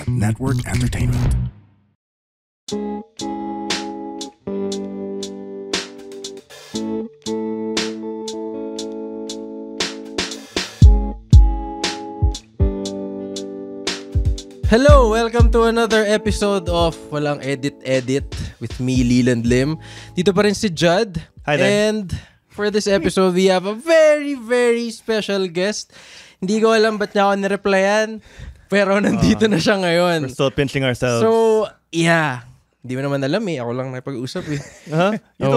Network Entertainment. Hello! Welcome to another episode of Walang Edit with me, Leland Lim. Dito pa rin si Judd. Hi there. And for this episode, we have a very, very special guest. Hindi ko alam ba't niya ako nireplyan, pero nandito na siya ngayon. We're still pinching ourselves. So, yeah. Hindi mo naman alam eh. Ako lang nakipag-usap eh. Huh? You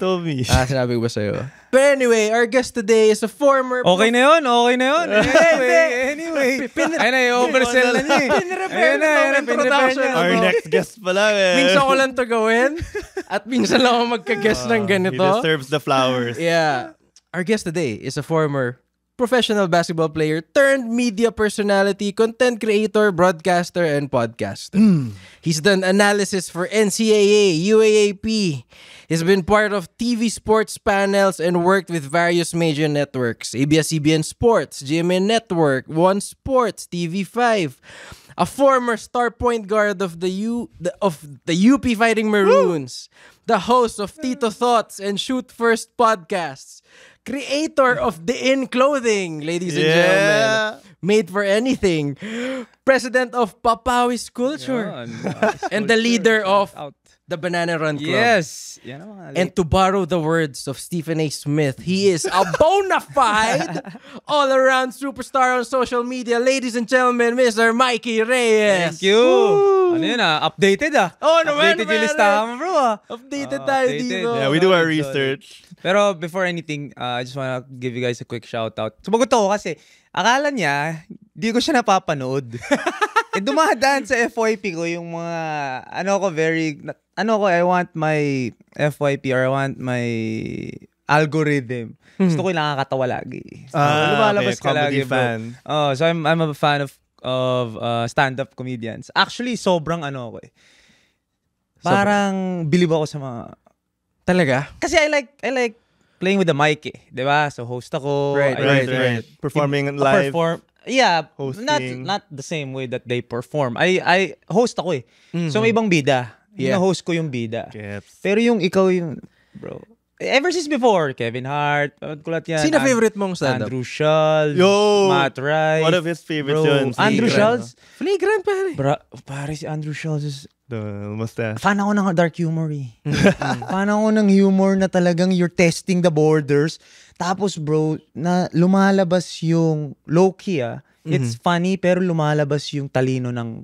told me. Sinabi ko ba sa'yo? But anyway, our guest today is a former... Okay na yun. Anyway. Ay na, i-oversell na niya eh. Pinrepair na itong introduction. Our next guest pala eh. Minsan ko lang to gawin. At minsan lang ako magka-guest ng ganito. He deserves the flowers. Yeah. Our guest today is a former professional basketball player turned media personality, content creator, broadcaster, and podcaster. He's done analysis for NCAA, UAAP. He's been part of TV sports panels and worked with various major networks. ABS-CBN Sports, GMA Network, One Sports, TV5. A former star point guard of the UP Fighting Maroons. The host of Tito Thoughts and Shoot First podcasts. Creator of The In Clothing, ladies and gentlemen. Made for anything. President of Papawis Culture. And the leader of the Banana Run Club. Yes. And to borrow the words of Stephen A. Smith, he is a bona fide all-around superstar on social media. Ladies and gentlemen, Mr. Mikey Reyes. Thank you. Woo! Ano yun updated Oh, naman, updated yung listahan mo, bro Updated tayo dito. Yeah, we do our research. Pero before anything, I just wanna give you guys a quick shoutout. Sumagot ako kasi akala niya, di ko siya napapanood. Dumadaan sa FYP ko yung mga, I want my FYP or I want my algorithm. Gusto ko yung nakakatawa lagi. So, lumalabas ka lagi, fan. Oh, so I'm a fan of stand-up comedians. Actually, sobrang ako eh. Parang bilib ako sa mga... Talaga? Kasi I like playing with the mic eh. Diba? So host ako. Right. Performing live. Yeah, hosting. not the same way that they perform. I host ako eh. So may ibang bida. Yeah. Na-host ko yung bida. Gets. Pero yung ikaw yung, bro, ever since before, Kevin Hart, kulat yan. Sino favorite mong stand-up? Andrew Schultz, Yo! Matt Rife. One of his favorites yun. Andrew Schultz. Flagrant pare. Pare si Andrew Schultz is... The mustache. Fan ako ng dark humor eh. Fan ako ng humor na talagang you're testing the borders. Tapos bro, na lumalabas yung low-key It's funny pero lumalabas yung talino ng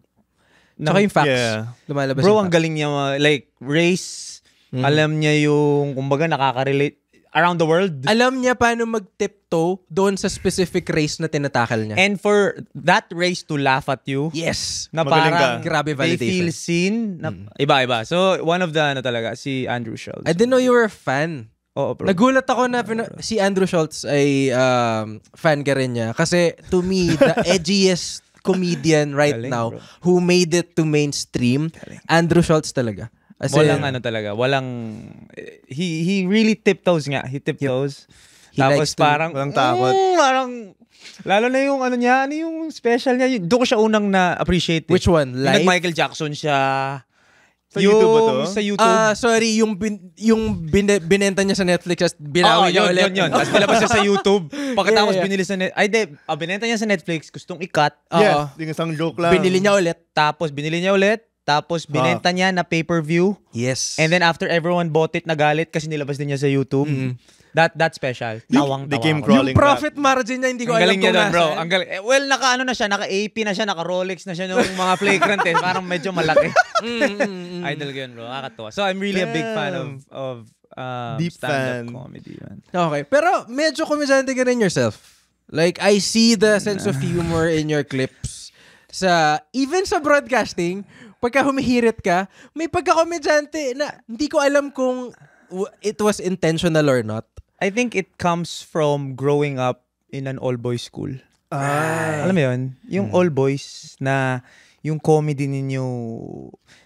Tsaka yung facts. Yeah. Lumalabas bro, yung ang facts. galing niya. Like, race, alam niya yung, kumbaga, nakaka-relate around the world. Alam niya paano mag-tiptoe doon sa specific race na tinatakal niya. And for that race to laugh at you, Yes. na Magaling parang ka. Grabe they validation. feel seen. Na, iba-iba. So, one of the, talaga, si Andrew Schultz. I didn't know you were a fan. Oo, bro. Nagulat ako na si Andrew Schultz ay fan ka rin niya. Kasi to me, the edgiest comedian right Galing, now bro. who made it to mainstream, Andrew Schultz talaga. Kasi, Walang talaga. Walang, he really tiptoes nga. He tiptoes. He likes Tapos to- parang, walang takot. Parang, lalo na yung niya, yung special niya. Doon ko siya unang na-appreciate. Which one? Yung Live? nag-Michael Jackson siya. Sa YouTube ba to? Sa YouTube. Sorry, yung binenta niya sa Netflix at binawi niya ulit. Yun. Tapos nilabas siya sa YouTube. Pagkatapos Yeah. binili sa binenta niya sa Netflix, gustong i-cut. Oo. Yes, yung isang joke lang. Binili niya ulit. Tapos binili niya ulit. Tapos binenta niya na pay-per-view. Yes. And then after everyone bought it, nagalit kasi nilabas din niya sa YouTube. That special. Tawang-tawa They came ako. crawling yung profit margin niya, hindi ko Ang alam galing kung niya doon, bro. nasaan. Ang galing. Well, na siya, naka-AP na siya, naka-Rolex na siya nung mga flagrant eh. Parang medyo malaki. Idol ko yun, bro. Nakakatawa. So, I'm really a big fan of Deep stand-up fan. comedy, man. Okay. Pero medyo komedyante ka rin yourself. Like, I see the sense of humor in your clips. Even sa broadcasting, pagka humihirit ka, may pagka-komedyante na hindi ko alam kung it was intentional or not. I think it comes from growing up in an all-boys school. Alam mo yun? Yung all-boys na yung comedy ninyo.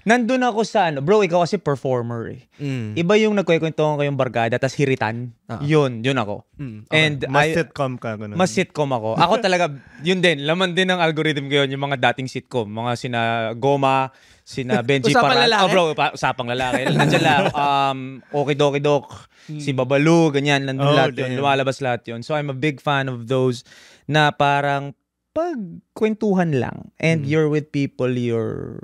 Nandun ako sa bro, ikaw kasi performer eh. Iba yung nagkwekwentuhan kayong barkada, tas hiritan. Yun ako. Okay. And Mas sitcom ka. Ganun. mas sitcom ako. Ako talaga, yun din, laman din ng algorithm ko yun, yung mga dating sitcom. Mga sina Goma, sina Benji Usapang Paral. lalaki? Oh bro, usapang lalaki. Nandiyan lang, Okidoki-dok, si Babalu, ganyan, nandun lahat yun. ganyan. Lumalabas lahat yun. So I'm a big fan of those na parang pagkwentuhan lang and you're with people you're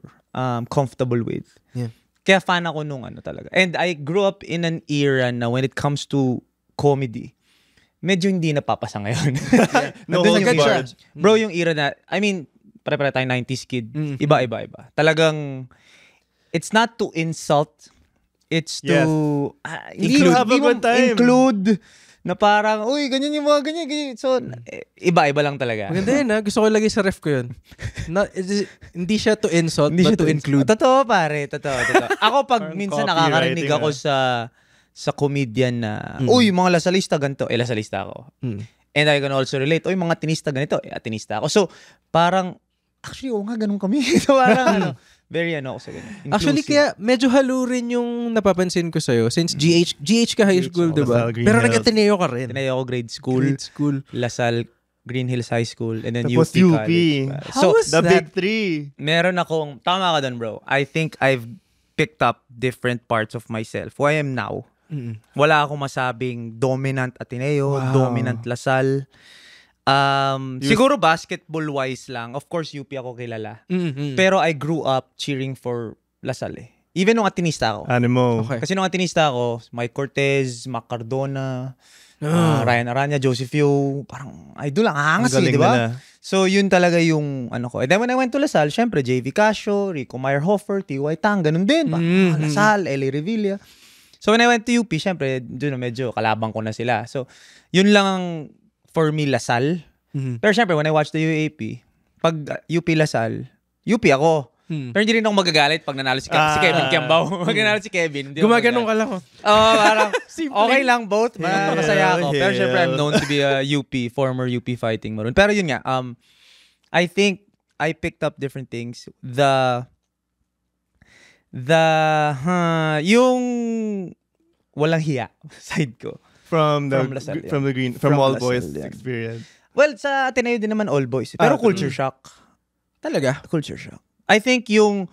comfortable with. Yeah. Kaya fan ako nung talaga. And I grew up in an era na when it comes to comedy, medyo hindi napapasa ngayon. No Nandun holds yung barred. bro, yung era na, I mean, pare-pare tayong 90s kid. Iba. Talagang, it's not to insult, it's to Include. Have a good time. include na parang, uy, ganyan yung mga ganyan. So, iba lang talaga. Maganda yun, ha? Gusto ko ilagay sa ref ko yun. Hindi siya to insult, but to include. Totoo, pare. Totoo. Ako pag Parang minsan copywriting, nakakarinig ako sa comedian na, uy, mga lasalista ganito. Lasalista ako. And I can also relate, uy, mga tinista ganito. Tinista ako. So, parang, actually, nga, ganun kami. So, parang, very ako sa ganun. Actually, kaya medyo halo rin yung napapansin ko sa'yo. Since GH ka high school, di ba? Lasal, Green Pero Hills. nag-Ateneo ka rin. Tinay ako grade school, Lasal, Green Hills High School, and then Tapos UP UP. College. How was The that? big three. Meron akong, tama ka dun, bro. I think I've picked up different parts of myself. Who I am now. Wala akong masabing dominant Ateneo, dominant Lasal. Siguro basketball-wise lang. Of course, UP ako kilala. Pero I grew up cheering for Lasal eh. Even nung atinista ako. Animo. Okay. Kasi nung atinista ako, Mike Cortez, Mac Cardona, Ryan Aranya, Joseph Yo, parang idol lang, angas eh, di ba? So, yun talaga yung ko. And then when I went to Lasal, syempre, JV Casio, Rico Meyerhofer, T.Y. Tang, ganun din. Lasal, L.A. Revilla. So, when I went to UP, syempre, doon na medyo kalabang ko na sila. So, yun lang ang for me, Lasal. Pero syempre, when I watched the UAP, pag UP Lasal, UP ako. Pero hindi rin ako magagalit pag nanalo si Kevin Kiambao. Pag nanalo si Kevin. Gumaganong ka lang. Parang okay lang both. Masaya ako. Pero syempre, I'm known to be a former UP fighting maroon. Pero yun nga, I think I picked up different things. Yung walang hiya side ko. From Lasal, from all Lasal, boys yeah. experience. Well, sa Ateneo din naman all boys. Pero culture shock. Talaga? Culture shock. I think yung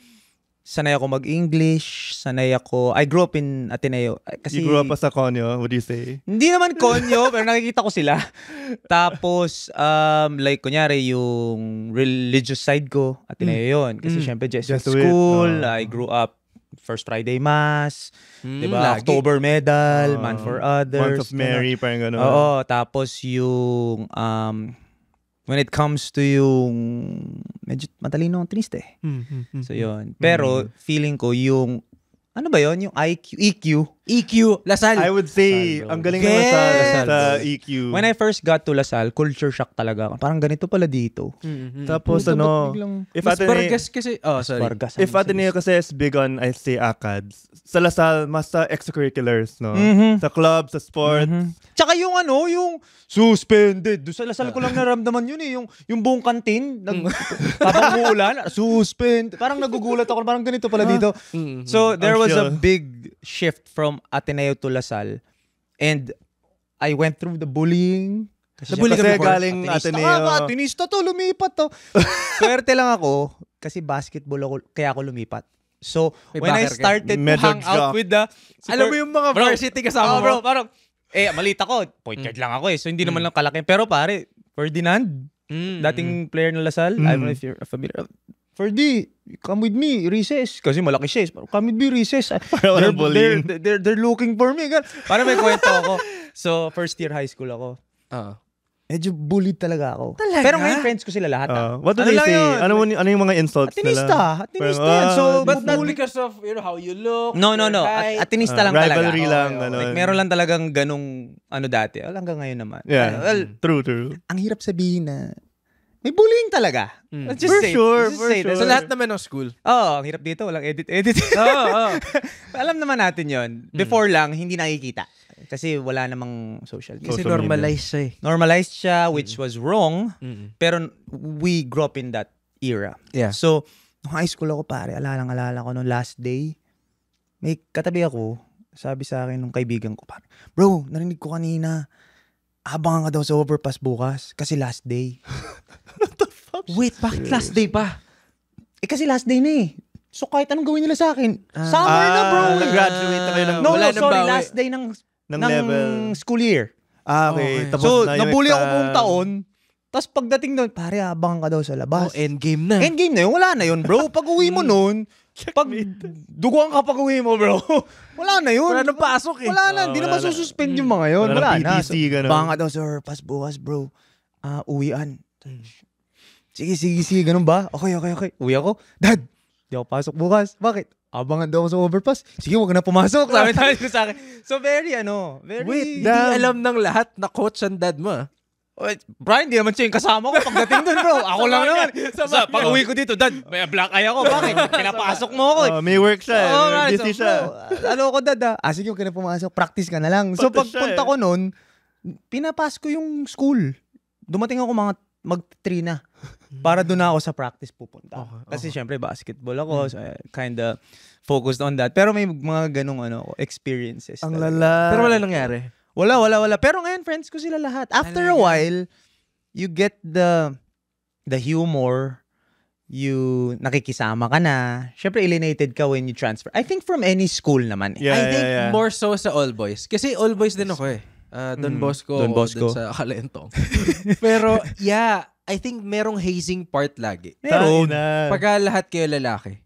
sanay ako mag-English, I grew up in Ateneo. Kasi, You grew up as a konyo, what do you say? hindi naman konyo, pero nakikita ko sila. Tapos, like, kunyari, yung religious side ko, Ateneo yun. Kasi syempre, Jesuit Jesuit, school, I grew up First Friday Mass, diba? Lagi. October Medal, Man for Others. Month of Mary, parang gano'n. Oo, tapos yung when it comes to yung medyo matalino ang triste. So yun. Pero feeling ko yung ano ba yun? Yung EQ. Lasal. I would say, ang galing naman sa EQ. When I first got to Lasal, culture shock talaga ako. Parang ganito pala dito. Tapos if Mas Ateneo, Vargas kasi, sorry. Vargas. if Ateneo kasi is big on, I say, ACADS. Sa Lasal, mas sa extracurriculars, no? Sa club, sa sports. Tsaka yung yung suspended. Doon sa Lasal ko lang naramdaman yun eh. Yung buong kantin, habang umuulan, suspend. Parang nagugulat ako, parang ganito pala dito. So, there was a big shift from Ateneo to Lasal. And I went through the bullying. Kasi galing Ateneo. Atenista to, lumipat to. Swerte lang ako kasi basketball ako, kaya ako lumipat. So, May when I backer ka. started to Medyo hang out jock. with the... Alam mo yung mga varsity kasama mo? Bro, parang, malita ko, point guard lang ako eh. So, hindi naman lang kalaki. Pero pare, Ferdinand, dating player ng Lasal, I don't know if you're familiar. Ferdy, come with me, recess. Kasi malaki siya. Come with me, recess. They're looking for me. Para may kwento ako. So, first year high school ako. Medyo bullied talaga ako. Talaga? Pero ngayon, friends ko sila lahat. What do they say? Ano yung mga insults Atinista. nila? Atinista yan. So, But not because of how you look. No. Atinista lang talaga. Rivalry lang. Like, meron lang talagang ganong dati. Hanggang ngayon naman. Yeah. Well, True. ang hirap sabihin na may bullying talaga. Let's just For say, sure, let's just for say sure. that. Sa lahat naman ng school. Ang hirap dito. Walang edit. Alam naman natin yon. Before lang, hindi nakikita. Kasi wala namang social media. Kasi Social normalized siya eh. Normalized siya, which was wrong. Pero we grew up in that era. Yeah. So, nung high school ako, pare, alala ko nung last day, may katabi ako, sabi sa akin nung kaibigan ko, pare, bro, narinig ko kanina, abangan ka daw sa overpass bukas kasi last day. What the fuck? Wait, bakit last day pa? Kasi last day na eh. So kahit anong gawin nila sa akin, summer na bro. Nag-graduate na kayo ng... No, Wala nang sorry, bawi. last day ng level. school year. Okay. Okay. Tapos So, na yung nabuli ako exam. buong taon. Tapos pagdating doon, pare, abangan ka daw sa labas. Endgame na. Endgame na yun, wala na yun, bro. Pag uwi mo noon, pag duguan ka pag uwi mo, bro, wala na yun. Wala nang pasok eh. Wala na, hindi wala naman na. sususpend yung mga yun. Wala Wala nang na. PTC, ganun. Abangan ka daw sa overpass bukas, bro. Uwian. Sige, ganun ba? Okay. Uwi ako. Dad, di ako pasok bukas. Bakit? Abangan daw ako sa overpass. Sige, wag ka na pumasok. Sabi ko sa akin. So, very. Wait, hindi alam ng lahat na coach ang dad mo. Brian, di naman siya yung kasama ko pagdating doon, bro. Ako lang naman. Pag uwi ko dito, Dad, may black eye ako. Bakit? Pinapasok mo ako. May work siya. Busy siya. Ano ko, Dad, sige, huwag ka na pumasok. Practice ka na lang. So, pagpunta ko noon, pinapas ko yung school. Dumating ako mag-3 na. Para doon ako sa practice pupunta. Kasi syempre, basketball ako. So, kinda focused on that. Pero may mga ganong experiences. Ang lala. Pero wala nangyari. Wala. Pero ngayon, friends ko sila lahat. After a while, you get the humor, nakikisama ka na. Syempre, alienated ka when you transfer. I think from any school naman. Yeah, I think yeah. more so sa All Boys. Kasi All Boys din ako eh. Don Bosco. Don Bosco. Dun sa Kalentong. Pero, yeah, I think merong hazing part lagi. Meron. Pagka lahat kayo lalaki.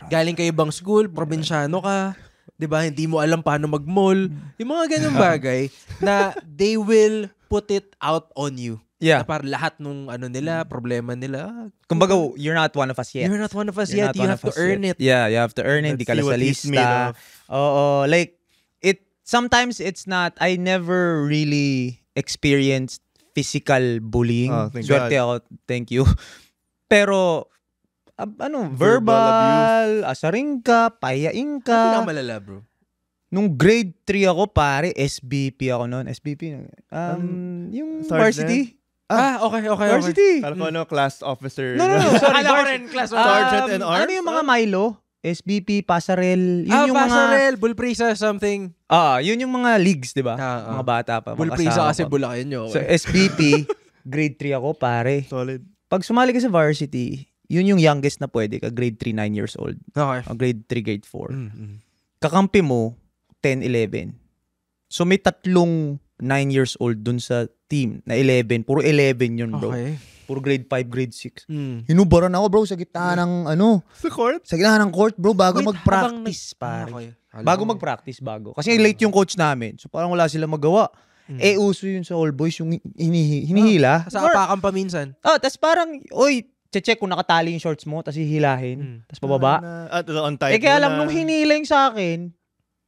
Galing kayo ibang school, probinsyano ka. 'Di ba? Hindi mo alam paano mag-mall. Yung mga ganung bagay na they will put it out on you. Yeah. Na para lahat nung nila, problema nila. Kumbaga, you're not one of us yet. You're not one of us You're yet. not You one have of to us earn yet. it. Yeah, you have to earn it. Di ka Let's see what he's made lista. of. Oo. Like, sometimes it's not, I never really experienced physical bullying. Oh, thank Swerte God. ako, thank you. Pero, verbal, asaring ka, payain Ano ka. pinakamalala, bro? Nung grade 3 ako, pare, SBP ako noon. SBP, yung Sergeant? varsity. Okay. Varsity. Kala ko class officer. No. Sorry, Akala ko rin, class of Sergeant in arms? Ano yung mga Milo? SBP, Pasarel. Yun yung Pasarel, Bulprisa, something. yun yung mga leagues, di ba? Mga bata pa. Bulprisa kasi ko. Bulacan nyo. So, SBP, grade 3 ako, pare. Solid. Pag sumali ka sa varsity, yun yung youngest na pwede ka, grade 3, 9 years old. Okay. O grade 3, grade 4. Kakampi mo, 10, 11. So, may 3 9 years old dun sa team na 11. Puro 11 yun, bro. Okay. Puro grade 5, grade 6. Hinubaran ako, bro, sa gitna ng Sa court? Sa gitna ng court, bro, bago Wait, mag-practice, pare. Okay. Bago mag-practice, bago. Kasi late yung coach namin. So parang wala silang magawa. Uso yun sa All Boys, yung hinihila. Sa apakan pa minsan. Tas parang, check kung nakatali yung shorts mo, tas hihilahin. Tas pababa. On time. Kaya alam, nung hinila yung sa akin,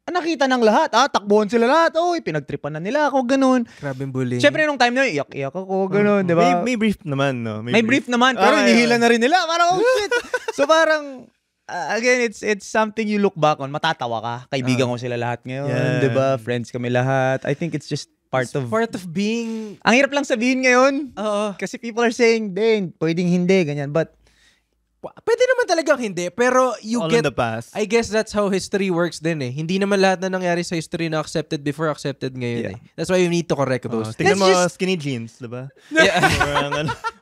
nakita ng lahat. Takbuhan sila lahat. Pinagtripan na nila ako, ganun. Grabing bullying. Siyempre, nung time na yun, iyak-iyak ako, ganun, di ba? May brief naman, no? May brief naman, pero hinihila na rin nila. Parang, shit. So parang, again, it's something you look back on. Matatawa ka. Kaibigan ko sila lahat ngayon, Yeah. di ba? Friends kami lahat. I think it's just part of being... Ang hirap lang sabihin ngayon. Oo. Kasi people are saying, pwedeng hindi, ganyan. But, Pwede naman talagang hindi, pero you All get... in the past. I guess that's how history works din eh. Hindi naman lahat na nangyari sa history na accepted before, accepted ngayon eh. That's why you need to correct those. Tingnan mo, Let's skinny jeans, diba?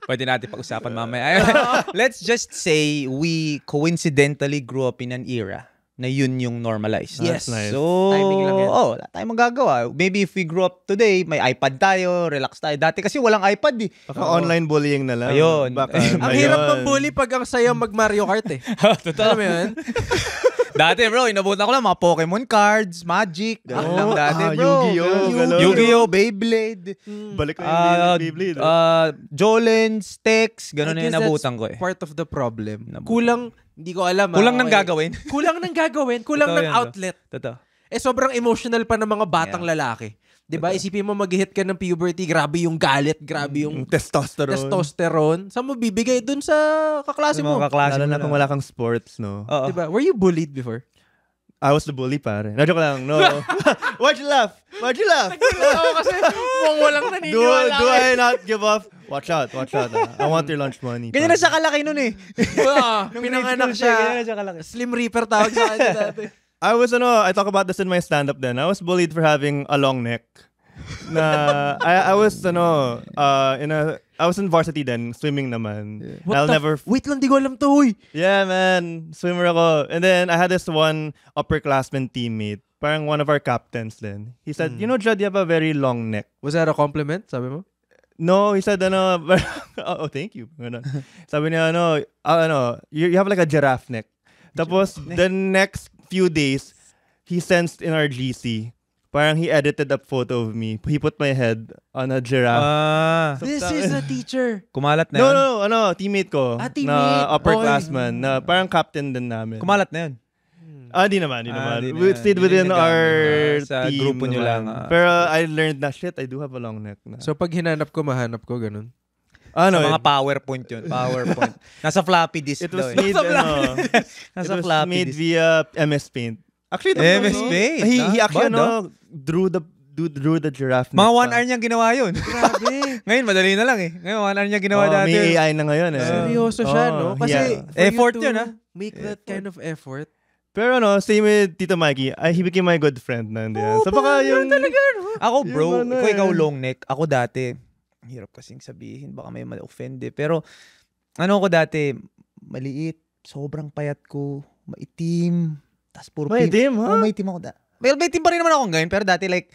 pwede natin pag-usapan mamaya. Let's just say we coincidentally grew up in an era na yun yung normalized. Yes. Nice. So, Timing lang yan. wala tayong magagawa. Maybe if we grew up today, may iPad tayo, relax tayo. Dati kasi walang iPad eh. Baka online bullying na lang. Ayun. Baka Ang hirap ng bully pag ang saya mag-Mario Kart eh. Alam mo yun? Dati bro, inabutan ko lang mga Pokemon cards, Magic, gano'n lang dati bro. Yu-Gi-Oh, gano'n. Yu-Gi-Oh, Beyblade, Balik na yung Beyblade. Jolens, Tex, gano'n na I guess yung nabutan ko eh. part of the problem. Kulang, hindi ko alam. Kulang nang gagawin. Kulang ng gagawin. Kulang Totoo ng yan, outlet. Totoo. Sobrang emotional pa ng mga batang lalaki. Diba? Isipin mo mag-hit ka ng puberty, grabe yung galit, grabe yung testosterone. Saan mo bibigay dun sa kaklase mo? Mga kaklase Lalo mo na kung wala kang sports, no? Oo. Diba? Were you bullied before? I was the bully, pare. Joke lang. No. Why'd you laugh? Oo, kasi mukhang walang naniniwala. Do I not give off? Watch out. I want your lunch money. Ganyan na siya kalaki nun eh. Pinanganak Ganyan na siya. siya kalaki. Slim Reaper tawag sa kanya dati. I talk about this in my stand-up then. I was bullied for having a long neck. I was in varsity then, swimming naman. Wait lang, di ko alam to, huy. Yeah, man. Swimmer ako. And then I had this one upperclassman teammate. Parang one of our captains then. He said, you know, Judd, you have a very long neck. Was that a compliment, sabi mo? No, he said, oh, thank you. Sabi niya, you have like a giraffe neck. Tapos, the next few days, he sensed in our GC, parang he edited a photo of me. He put my head on a giraffe. This is a teacher. Kumalat na yun? No, teammate ko. Teammate. Na upperclassman. Na parang captain din namin. Kumalat na yun? Di naman. Di We stayed within our sa team. grupo nyo lang. Pero I learned na, shit, I do have a long neck na. So pag hinanap ko, mahanap ko, ganun. Sa mga PowerPoint yun. PowerPoint. Nasa floppy disk It was daw. made, Nasa it was floppy made disk. via MS Paint. Actually, MS Paint? He actually, Bad, drew the giraffe. Mga 1 hour niyang ginawa yun. Grabe. Ngayon, madali na lang eh. Ngayon, 1 hour niya ginawa dati. May AI na ngayon eh. Seryoso siya, no? Kasi Effort for you yun, to make that kind of effort. Pero same with Tito Mikey. He became my good friend na. So baka yung... Ako bro, Yung ikaw long neck. Ako dati, hirap kasing sabihin, baka may ma-offend eh. Pero, ako dati, maliit, sobrang payat ko, maitim, tas puro Maitim, ha? Maitim ako dati. Well, maitim pa rin naman ako ngayon, pero dati like,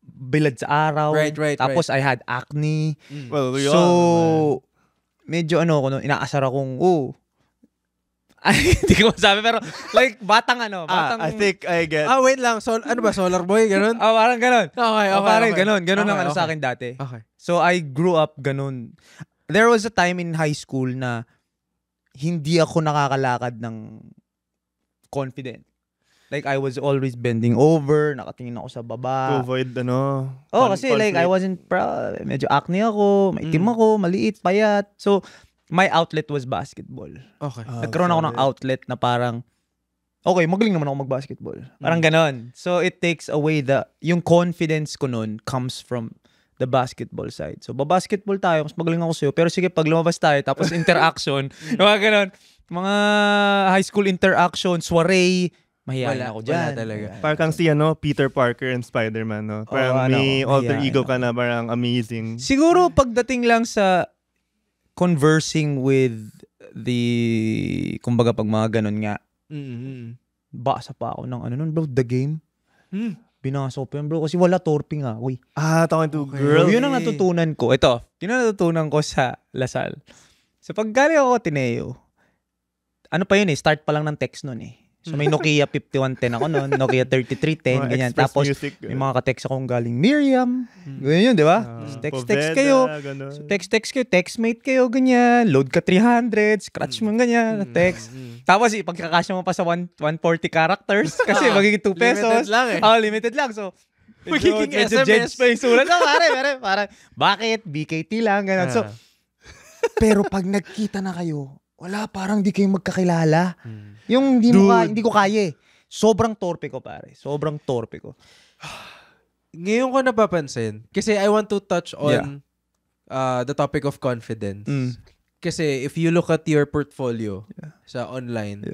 bilad sa araw. Right. Tapos I had acne. Well, we So, all, medyo ako, inaasar akong, ay, hindi ko masabi, pero like, batang. I think I get... Wait lang. Ano ba? Solar boy? Ganun? Parang ganun. Okay. Parang ganun. Ganun Okay, ang sa akin dati. Okay. So, I grew up ganun. There was a time in high school na hindi ako nakakalakad ng confident. Like, I was always bending over, nakatingin ako sa to baba. avoid, Kasi like, I wasn't proud. Medyo acne ako, maitim ako, maliit, payat. So, my outlet was basketball. Okay. Nagkaroon ako ng outlet na parang, okay, magaling naman ako mag-basketball. Parang ganon. So, it takes away yung confidence ko nun comes from the basketball side. So, basketball tayo, mas magaling ako sa'yo. Pero sige, pag lumabas tayo, tapos interaction, mga ganon. Mga high school interaction, soiree, mahihayin ako dyan. Wala talaga. Parang si Peter Parker and Spider-Man, no? Parang may alter ego ka na parang amazing. Siguro pagdating lang sa conversing with the, kumbaga pag mga ganun nga, basa pa ako ng nun bro, The Game. Binasa ko pa yun bro, kasi wala torping nga. Uy. Talking to girl. Yun ang natutunan ko. Yun ang natutunan ko sa Lasal. So pag galing ako Ateneo, ano pa yun start pa lang ng text nun So may Nokia 5110 ako nun, Nokia 3310, ganyan. Tapos may mga ka-text akong galing Miriam, ganyan yun, di ba? Text kayo. So text kayo, textmate kayo, ganyan. Load ka 300, scratch mo ganyan, text. Tapos ipagkakasya mo pa sa 140 characters kasi magiging 2 pesos. Limited lang Limited lang. So magiging medyo SMS. judge pa yung sulat. Pare, bakit? BKT lang, ganyan. So, pero pag nagkita na kayo, wala, parang di kayo magkakilala. Yung hindi ko kaya Sobrang torpe ko, pare. Sobrang torpe ko. Ngayon ko napapansin, kasi I want to touch on the topic of confidence. Kasi if you look at your portfolio sa online,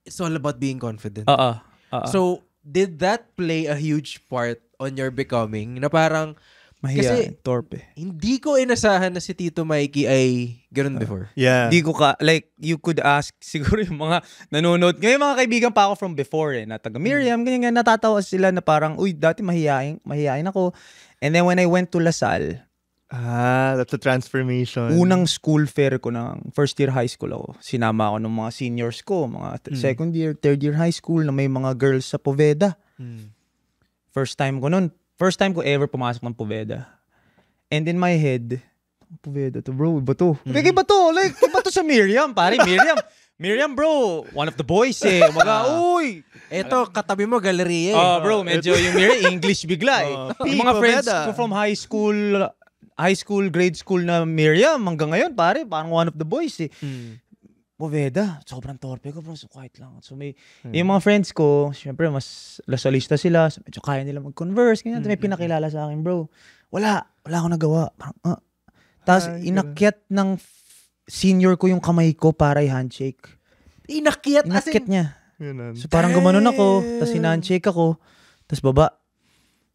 it's all about being confident. So, did that play a huge part on your becoming? Na parang, kasi torpe. Hindi ko inasahan na si Tito Mikey ay ganun before. Yeah. Di ko like, you could ask, siguro yung mga nanonood. Ngayon mga kaibigan pa ako from before na taga Miriam, ganyan, natatawa sila na parang, uy, dati mahihain ako. And then when I went to Lasal, that's a transformation. Unang school fair ko ng first year high school ako. Sinama ako ng mga seniors ko, mga second year, third year high school na may mga girls sa Poveda. First time ko ever pumasok ng Poveda. And in my head, Poveda to bro, iba to. Like, iba to sa Miriam, pare. Miriam bro, one of the boys uy! Eto, katabi mo, galeriya bro, medyo yung Miriam, English bigla Yung mga friends ko from high school, grade school na Miriam, hanggang ngayon, pare, parang one of the boys Poveda, sobrang torpe ko bro, so quiet lang. So yung mga friends ko, syempre mas lasalista sila, so medyo kaya nila mag-converse, ganyan. May pinakilala sa akin, bro. Wala akong nagawa. Parang, Tapos inakyat ng senior ko yung kamay ko para i-handshake. Inakyat niya. So parang gumanon ako, tapos in-handshake ako, tapos baba.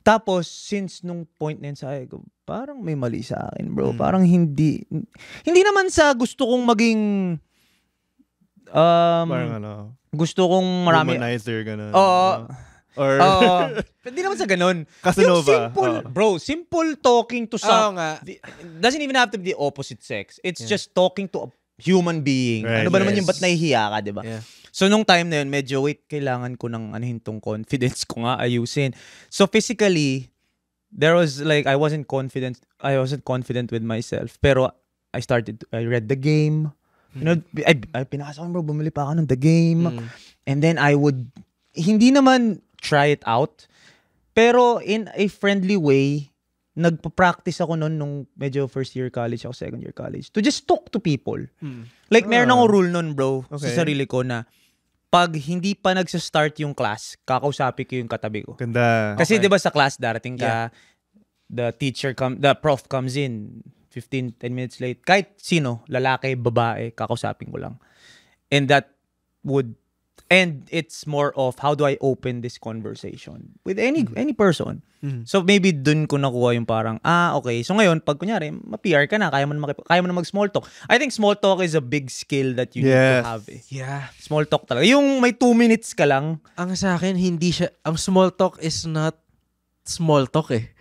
Tapos, since nung point na yun sa akin, parang may mali sa akin, bro. Parang hindi naman sa gusto kong maging parang gusto kong marami. Womanizer, gano'n. Or hindi naman sa ganun. Casanova. Yung simple, bro, simple talking to some. nga. Doesn't even have to be the opposite sex. It's just talking to a human being. Right, ano ba naman yes. yung ba't nahihiya ka, di ba? Yeah. So, nung time na yun, medyo, kailangan ko ng tong confidence ko nga ayusin. So, physically, there was like, I wasn't confident with myself. Pero, I read the game. You know, I pinakasa ko, bro, bumili pa ako ng The Game. And then, I would, hindi naman try it out. Pero, in a friendly way, nagpa-practice ako noon nung medyo first year college ako, second year college, to just talk to people. Like, meron akong rule noon, bro, sa sarili ko na pag hindi pa nagsa-start yung class, kakausapin ko yung katabi ko. Ganda. Kasi 'di ba sa class darating ka, the prof comes in 10 minutes late. Kahit sino, lalaki, babae, kakausapin ko lang. And it's more of how do I open this conversation with any person. So maybe dun ko nakuha yung parang, okay. So ngayon, pag kunyari, ma-PR ka na, kaya mo na mag-small talk. I think small talk is a big skill that you need to have. Yeah. Small talk talaga. Yung may 2 minutes ka lang. Ang sa akin, ang small talk is not small talk eh.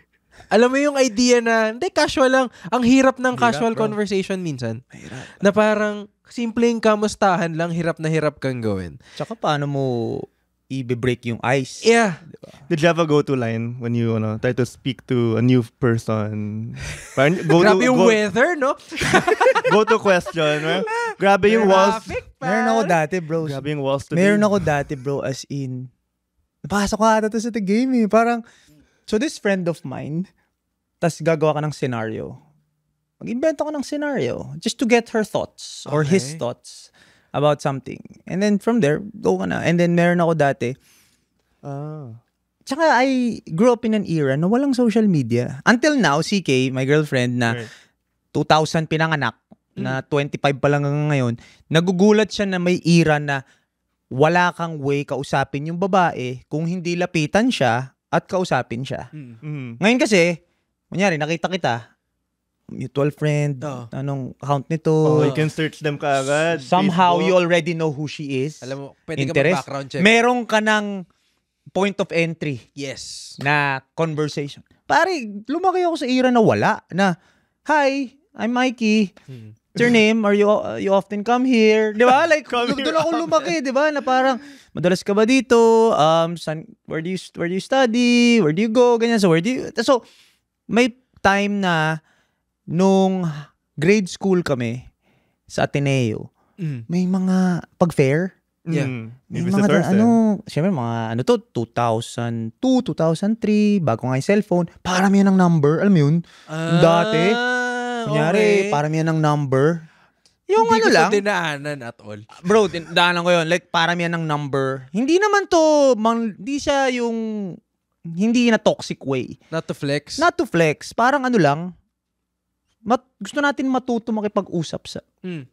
Alam mo yung idea na, hindi, casual lang. Ang hirap ng casual conversation minsan. Mahirap. Na parang, simpleng kamustahan lang, hirap na hirap kang gawin. Tsaka paano mo i-break yung ice? Yeah. Diba? Did you have a go-to line when you try to speak to a new person? Parang, Grabe yung weather, no? Go-to question. Right? Grabe yung walls. Meron ako dati, bro. Grabe yung walls today. Meron ako dati, bro, as in, napasok ko ata to sa The Game eh. Parang, so this friend of mine, tas gagawa ka ng scenario. Mag-invento ko ng scenario just to get her thoughts or his thoughts about something. And then from there, go ka na. And then meron ako dati. Tsaka I grew up in an era na walang social media. Until now, CK, my girlfriend na 2000 pinanganak, na 25 pa lang hanggang ngayon, nagugulat siya na may era na wala kang way kausapin yung babae kung hindi lapitan siya at kausapin siya. Ngayon kasi, kunyari, nakita kita, mutual friend, anong account nito. You can search them kaagad. Somehow, Facebook. you already know who she is. Alam mo, pwede ka Interest. mag-background check. Meron ka ng point of entry Yes. na conversation. Pare, lumaki ako sa era na wala. Na, hi, I'm Mikey. What's your name? You often come here? Di ba? Like, doon ako lumaki, di ba? Na parang, madalas ka ba dito? Where do you study? Where do you go? Ganyan. So, may time na nung grade school kami sa Ateneo, may mga pag-fair. Yeah. May mga syempre mga 2002, 2003, bago nga yung cellphone, parang yan ang number. Alam mo yun? Dati. Kunyari, parang yan ang number. Yung hindi lang. Hindi ko dinaanan at all. Bro, daanan ko yun. Like, parang yan ang number. Hindi naman to, hindi siya yung, hindi na toxic way. Not to flex. Not to flex. Parang lang, gusto natin matuto makipag-usap sa.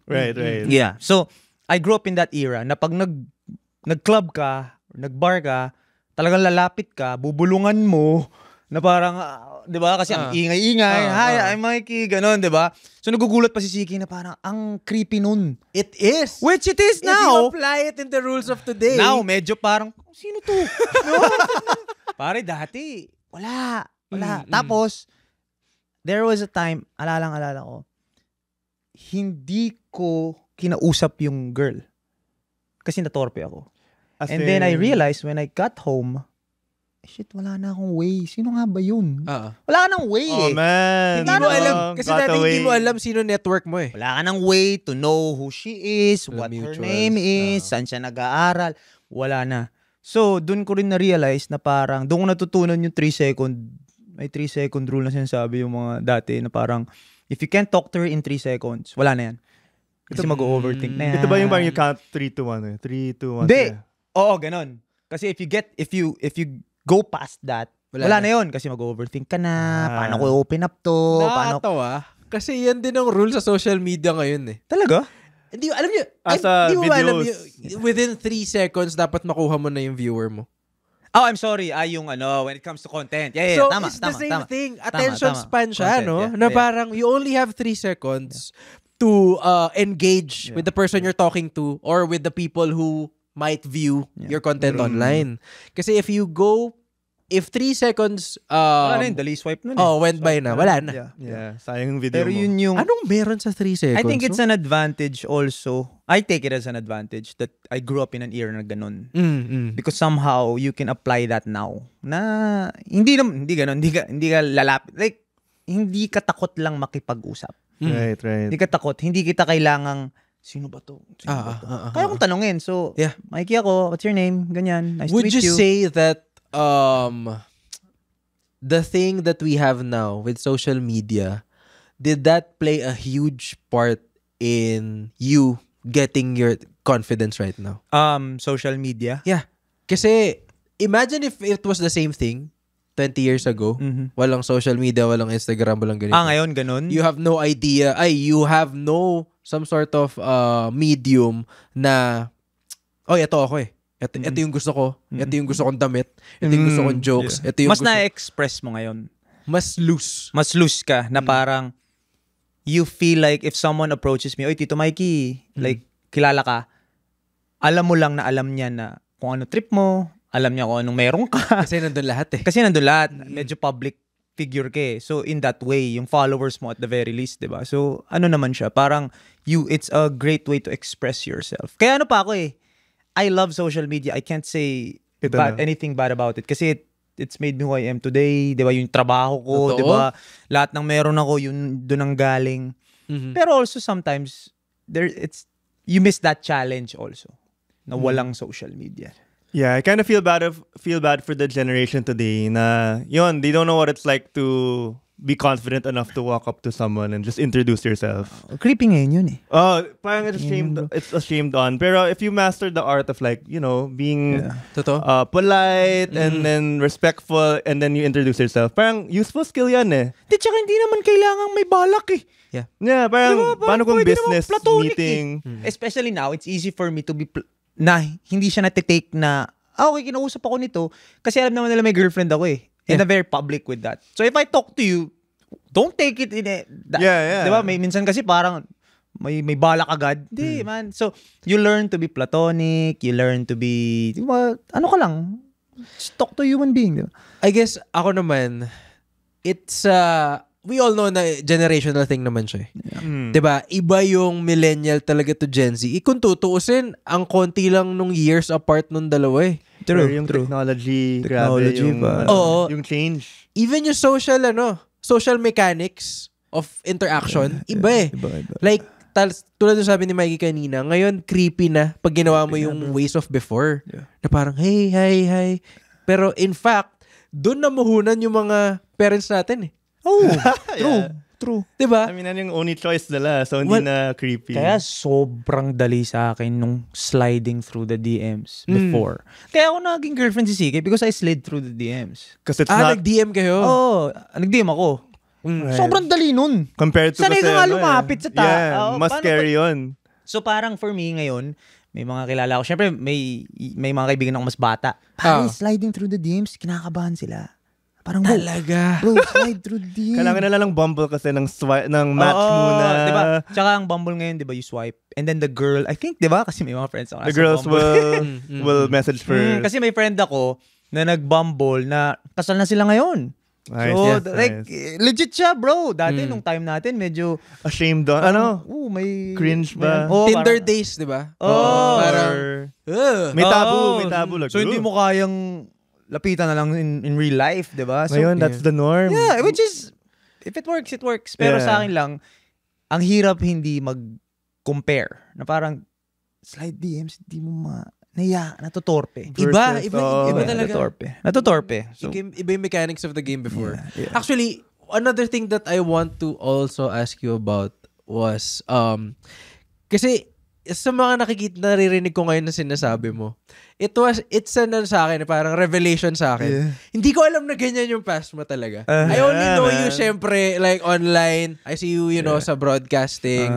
Right. Yeah. So, I grew up in that era na pag nag-club ka, nag-bar ka, talagang lalapit ka, bubulungan mo, na parang, di ba? Kasi ang ingay-ingay. Hi, I'm Mikey. Ganon, di ba? So, nagugulat pa si Siki na parang, ang creepy nun. It is. Which it is If now. you apply it in the rules of today. Now, medyo parang, sino to? No? Pare, dati, wala. Tapos, there was a time, alala ko, hindi ko kinausap yung girl. Kasi natorpe ako. And then I realized when I got home, shit, wala na akong way. Sino nga ba yun? Wala ka ng way Oh, man. Hindi mo alam. Kasi dati hindi mo alam sino network mo eh. Wala ka ng way to know who she is, what her name is, saan siya nag-aaral. Wala na. So, dun ko rin na-realize na parang, doon ko natutunan yung 3 second, may 3 second rule na sinasabi yung mga dati na parang, if you can't talk to her in 3 seconds, wala na yan. Kasi mag-overthink na yan. Ito ba yung parang you count 3 to 1? 3, 2, 1. Hindi. Oo, ganun. Kasi if you go past that, wala na yun. Kasi mag-overthink ka na. Paano ko open up to? Paano? Nakakatawa. Kasi yan din ang rule sa social media ngayon eh. Talaga? Hindi, alam niyo, As a hindi mo ba alam videos. within 3 seconds dapat makuha mo na yung viewer mo. Oh, I'm sorry. Yung when it comes to content. Yeah, So, tama, it's the tama, same tama. thing. Attention Tama. span siya, Content, no? yeah, Na yeah. parang you only have 3 seconds to engage with the person you're talking to or with the people who might view your content online. Kasi if 3 seconds Wala na yun. Dali swipe nun. went by na, wala na. Yeah, sayang yung video Pero mo. yun yung... Anong meron sa 3 seconds? I think it's no? an advantage also. I take it as an advantage that I grew up in an era na ganun. Because somehow you can apply that now. Na hindi ganun, hindi ka lalapit. Like hindi ka takot lang makipag-usap. Right. Hindi ka takot, hindi kita kailangang sino ba to? Kaya kong tanungin. So, Yeah. Mikey ako, what's your name? Ganyan. Nice Would to meet you you. say that the thing that we have now with social media, did that play a huge part in you getting your confidence right now? Social media? Yeah. Kasi imagine if it was the same thing 20 years ago. Walang social media, walang Instagram, walang ganito. Ngayon ganun? You have no idea, you have no some sort of medium na, ito ako eh. Ito yung gusto ko. Ito yung gusto kong damit. Ito yung gusto kong jokes. Ito yung Mas gusto... na-express mo ngayon. Mas loose. Mas loose ka na parang you feel like if someone approaches me, oy, Tito Mikey, like, kilala ka, alam mo lang na alam niya na kung ano trip mo, alam niya kung anong meron ka. Kasi nandun lahat eh. Kasi nandun lahat. Medyo public figure ka eh. So, in that way, yung followers mo at the very least, diba? So, ano naman siya? Parang, it's a great way to express yourself. Kaya ano pa ako eh, I love social media. I can't say anything bad about it. Kasi it's made me who I am today. Diba? Yung trabaho ko, Totoo. diba? Lahat ng meron ako, yun doon ang galing. Pero also sometimes, you miss that challenge also. Na walang social media. Yeah, I kind of feel bad for the generation today na yun, they don't know what it's like to be confident enough to walk up to someone and just introduce yourself. Creepy ngayon yun eh. Oh, parang it's ashamed on. Pero if you master the art of like, being Totoo? polite and then respectful and then you introduce yourself, parang useful skill yan eh. Di, tsaka hindi naman kailangang may balak eh. Yeah, parang Diba, paano kung pwede business naman platonic meeting? Especially now, it's easy for me to be na hindi siya natitake na okay, kinausap ako nito kasi alam naman nila may girlfriend ako eh. And I'm very public with that. So if I talk to you, don't take it in Yeah. Diba? Minsan kasi parang may balak agad. Hindi, man. So you learn to be platonic, you learn to be, diba, ano ka lang, just talk to a human being. Diba? I guess ako naman, it's we all know na generational thing naman siya eh. Diba? Iba yung millennial talaga to Gen Z. Kung tutuusin, ang konti lang nung years apart nung dalawa eh. True. Yung technology, grabe yung, Oo. yung change. Even yung social mechanics of interaction, iba eh. Like, tulad ng sabi ni Mikey kanina, ngayon creepy na pag ginawa mo yung ways of before. Na parang, hey, hi. Pero in fact, doon namuhunan yung mga parents natin eh. Oh, true. Diba? I mean, yan yung only choice nila. So, hindi na creepy. Kaya sobrang dali sa akin nung sliding through the DMs before. Kaya ako naging girlfriend si CK because I slid through the DMs. Because it's not... nag-DM kayo? Nag-DM ako. Right. Sobrang dali nun. Compared to Sanay kasi, ka nga lumapit sa tao. Yeah, mas scary yun. So parang for me ngayon, may mga kilala ko. Siyempre, may mga kaibigan akong mas bata. Parang sliding through the DMs, kinakabahan sila. Parang, talaga. Bro, slide through the DMs. Kailangan na lang Bumble kasi ng match muna. Diba? Tsaka ang Bumble ngayon, diba, you swipe. And then the girl, I think, diba? Kasi may mga friends ako. The girls will message first. Kasi may friend ako na nag-Bumble na kasal na sila ngayon. Nice. So, Nice. legit siya, bro. Dati, nung time natin, medyo... Ashamed on. may... Cringe ba? Tinder days, di ba? Parang... May tabu. Like, so, hindi mo kayang lapitan na lang in real life, di ba? So, ngayon, that's the norm. Yeah, which is... If it works, it works. Pero sa akin lang, ang hirap hindi mag-compare. Na parang, slide DMs, hindi mo natutorpe. Iba talaga. Natutorpe. So, Iba yung mechanics of the game before. Yeah. Actually, another thing that I want to also ask you about was, Kasi sa mga naririnig ko ngayon na sinasabi mo, it's sa akin, parang revelation sa akin. Yeah. Hindi ko alam na ganyan yung past mo talaga. I only know you, syempre, like online. I see you, sa broadcasting,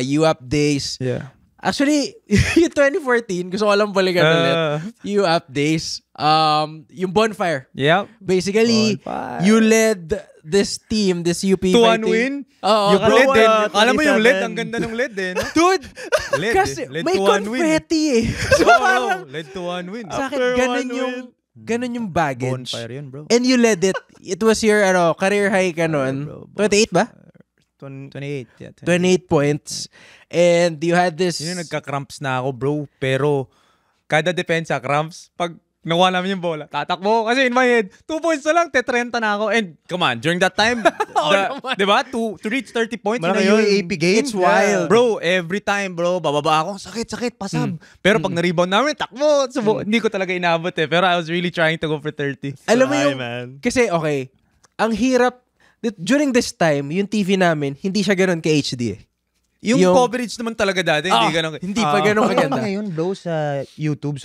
you updates. Yeah. Actually, yung 2014, gusto ko lang balikan ulit. You updates. Yung Bonfire. Yep. Basically, Bonfire. you led this team, this UP 2-1 fighting. win? Oo. Yung bro, LED din. Alam mo yung 27. LED, ang ganda ng LED eh. No? Dude, LED kasi eh. LED may 2-1 win. confetti eh. So parang, LED 2-1 win. sa akin, After ganun yung baggage. Bonfire yun, bro. And you led it. It was your career high ka nun. bro, 28 ba? 28. Yeah, 28 points. And you had this... Yun yung nagka-cramps na ako, bro. Pero, kada depensa, cramps, pag nakuha namin yung bola, tatakbo. Kasi in my head, 2 points na lang, 30 na ako. And, come on, during that time, di ba? To reach 30 points in a Malaki yun. UAAP game. It's wild. Bro, every time, bro, bababa ako, sakit, pasab. Pero pag na-rebound namin, takbo. Hindi ko talaga inabot eh. Pero I was really trying to go for 30. Alam mo yung... man. Kasi, okay, ang hirap, during this time, yung TV namin, hindi siya ganun ka-HD eh. Yung coverage naman talaga dati, hindi ganun. Hindi pa ganun kaganda. Ngayon, bro, sa YouTube,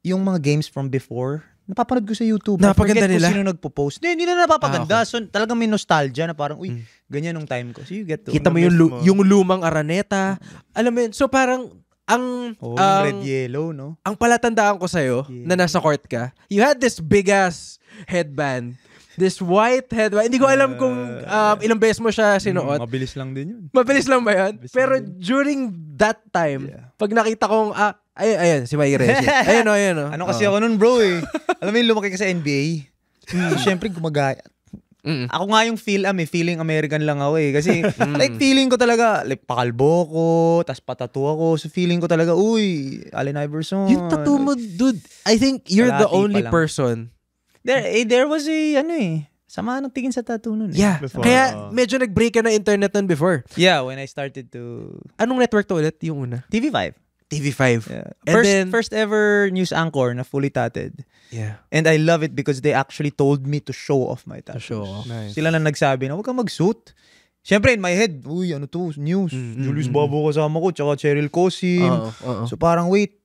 yung mga games from before, napapanood ko sa YouTube. Napapaganda I forget nila? Kung sino nagpo-post. Hindi na napapaganda. Okay. So, talagang may nostalgia na parang, uy, ganyan nung time ko. So, you get to... Kita mo yung lumang Araneta. Alam mo yun, so parang, ang red yellow, no? ang palatandaan ko sa'yo, na nasa court ka, you had this big-ass headband. This white headband. Hindi ko alam kung ilang beses mo siya sinuot. Mabilis lang din yun. Mabilis lang ba yun? Pero during that time, pag nakita kong, ayun, si Mike Reyes. Ayun. Ano kasi ako nun, bro, eh. Alam mo yung lumaki ka sa NBA? So, syempre, gumagaya. Ako nga yung feeling American lang ako eh. Kasi, like, feeling ko talaga, like, pakalbo ko, tas patatu ako. So, feeling ko talaga, uy, Allen Iverson. Yung tattoo mo, dude, I think you're the Kalati only pa lang. person. There was sama ng tingin sa tattoo nun eh. Yeah. Before, Kaya, medyo nag-break ka na internet nun before. Yeah, when I started to... Anong network to ulit? Yung una? TV5. TV5. Yeah. And First ever news anchor na fully tatted. Yeah. And I love it because they actually told me to show off my tattoos. show off. Nice. Sila na nagsabi na, huwag kang mag-suit. Siyempre, in my head, uy, ano to, news. Julius Babo kasama ko, tsaka Cheryl Cosim. Oo. So parang, wait,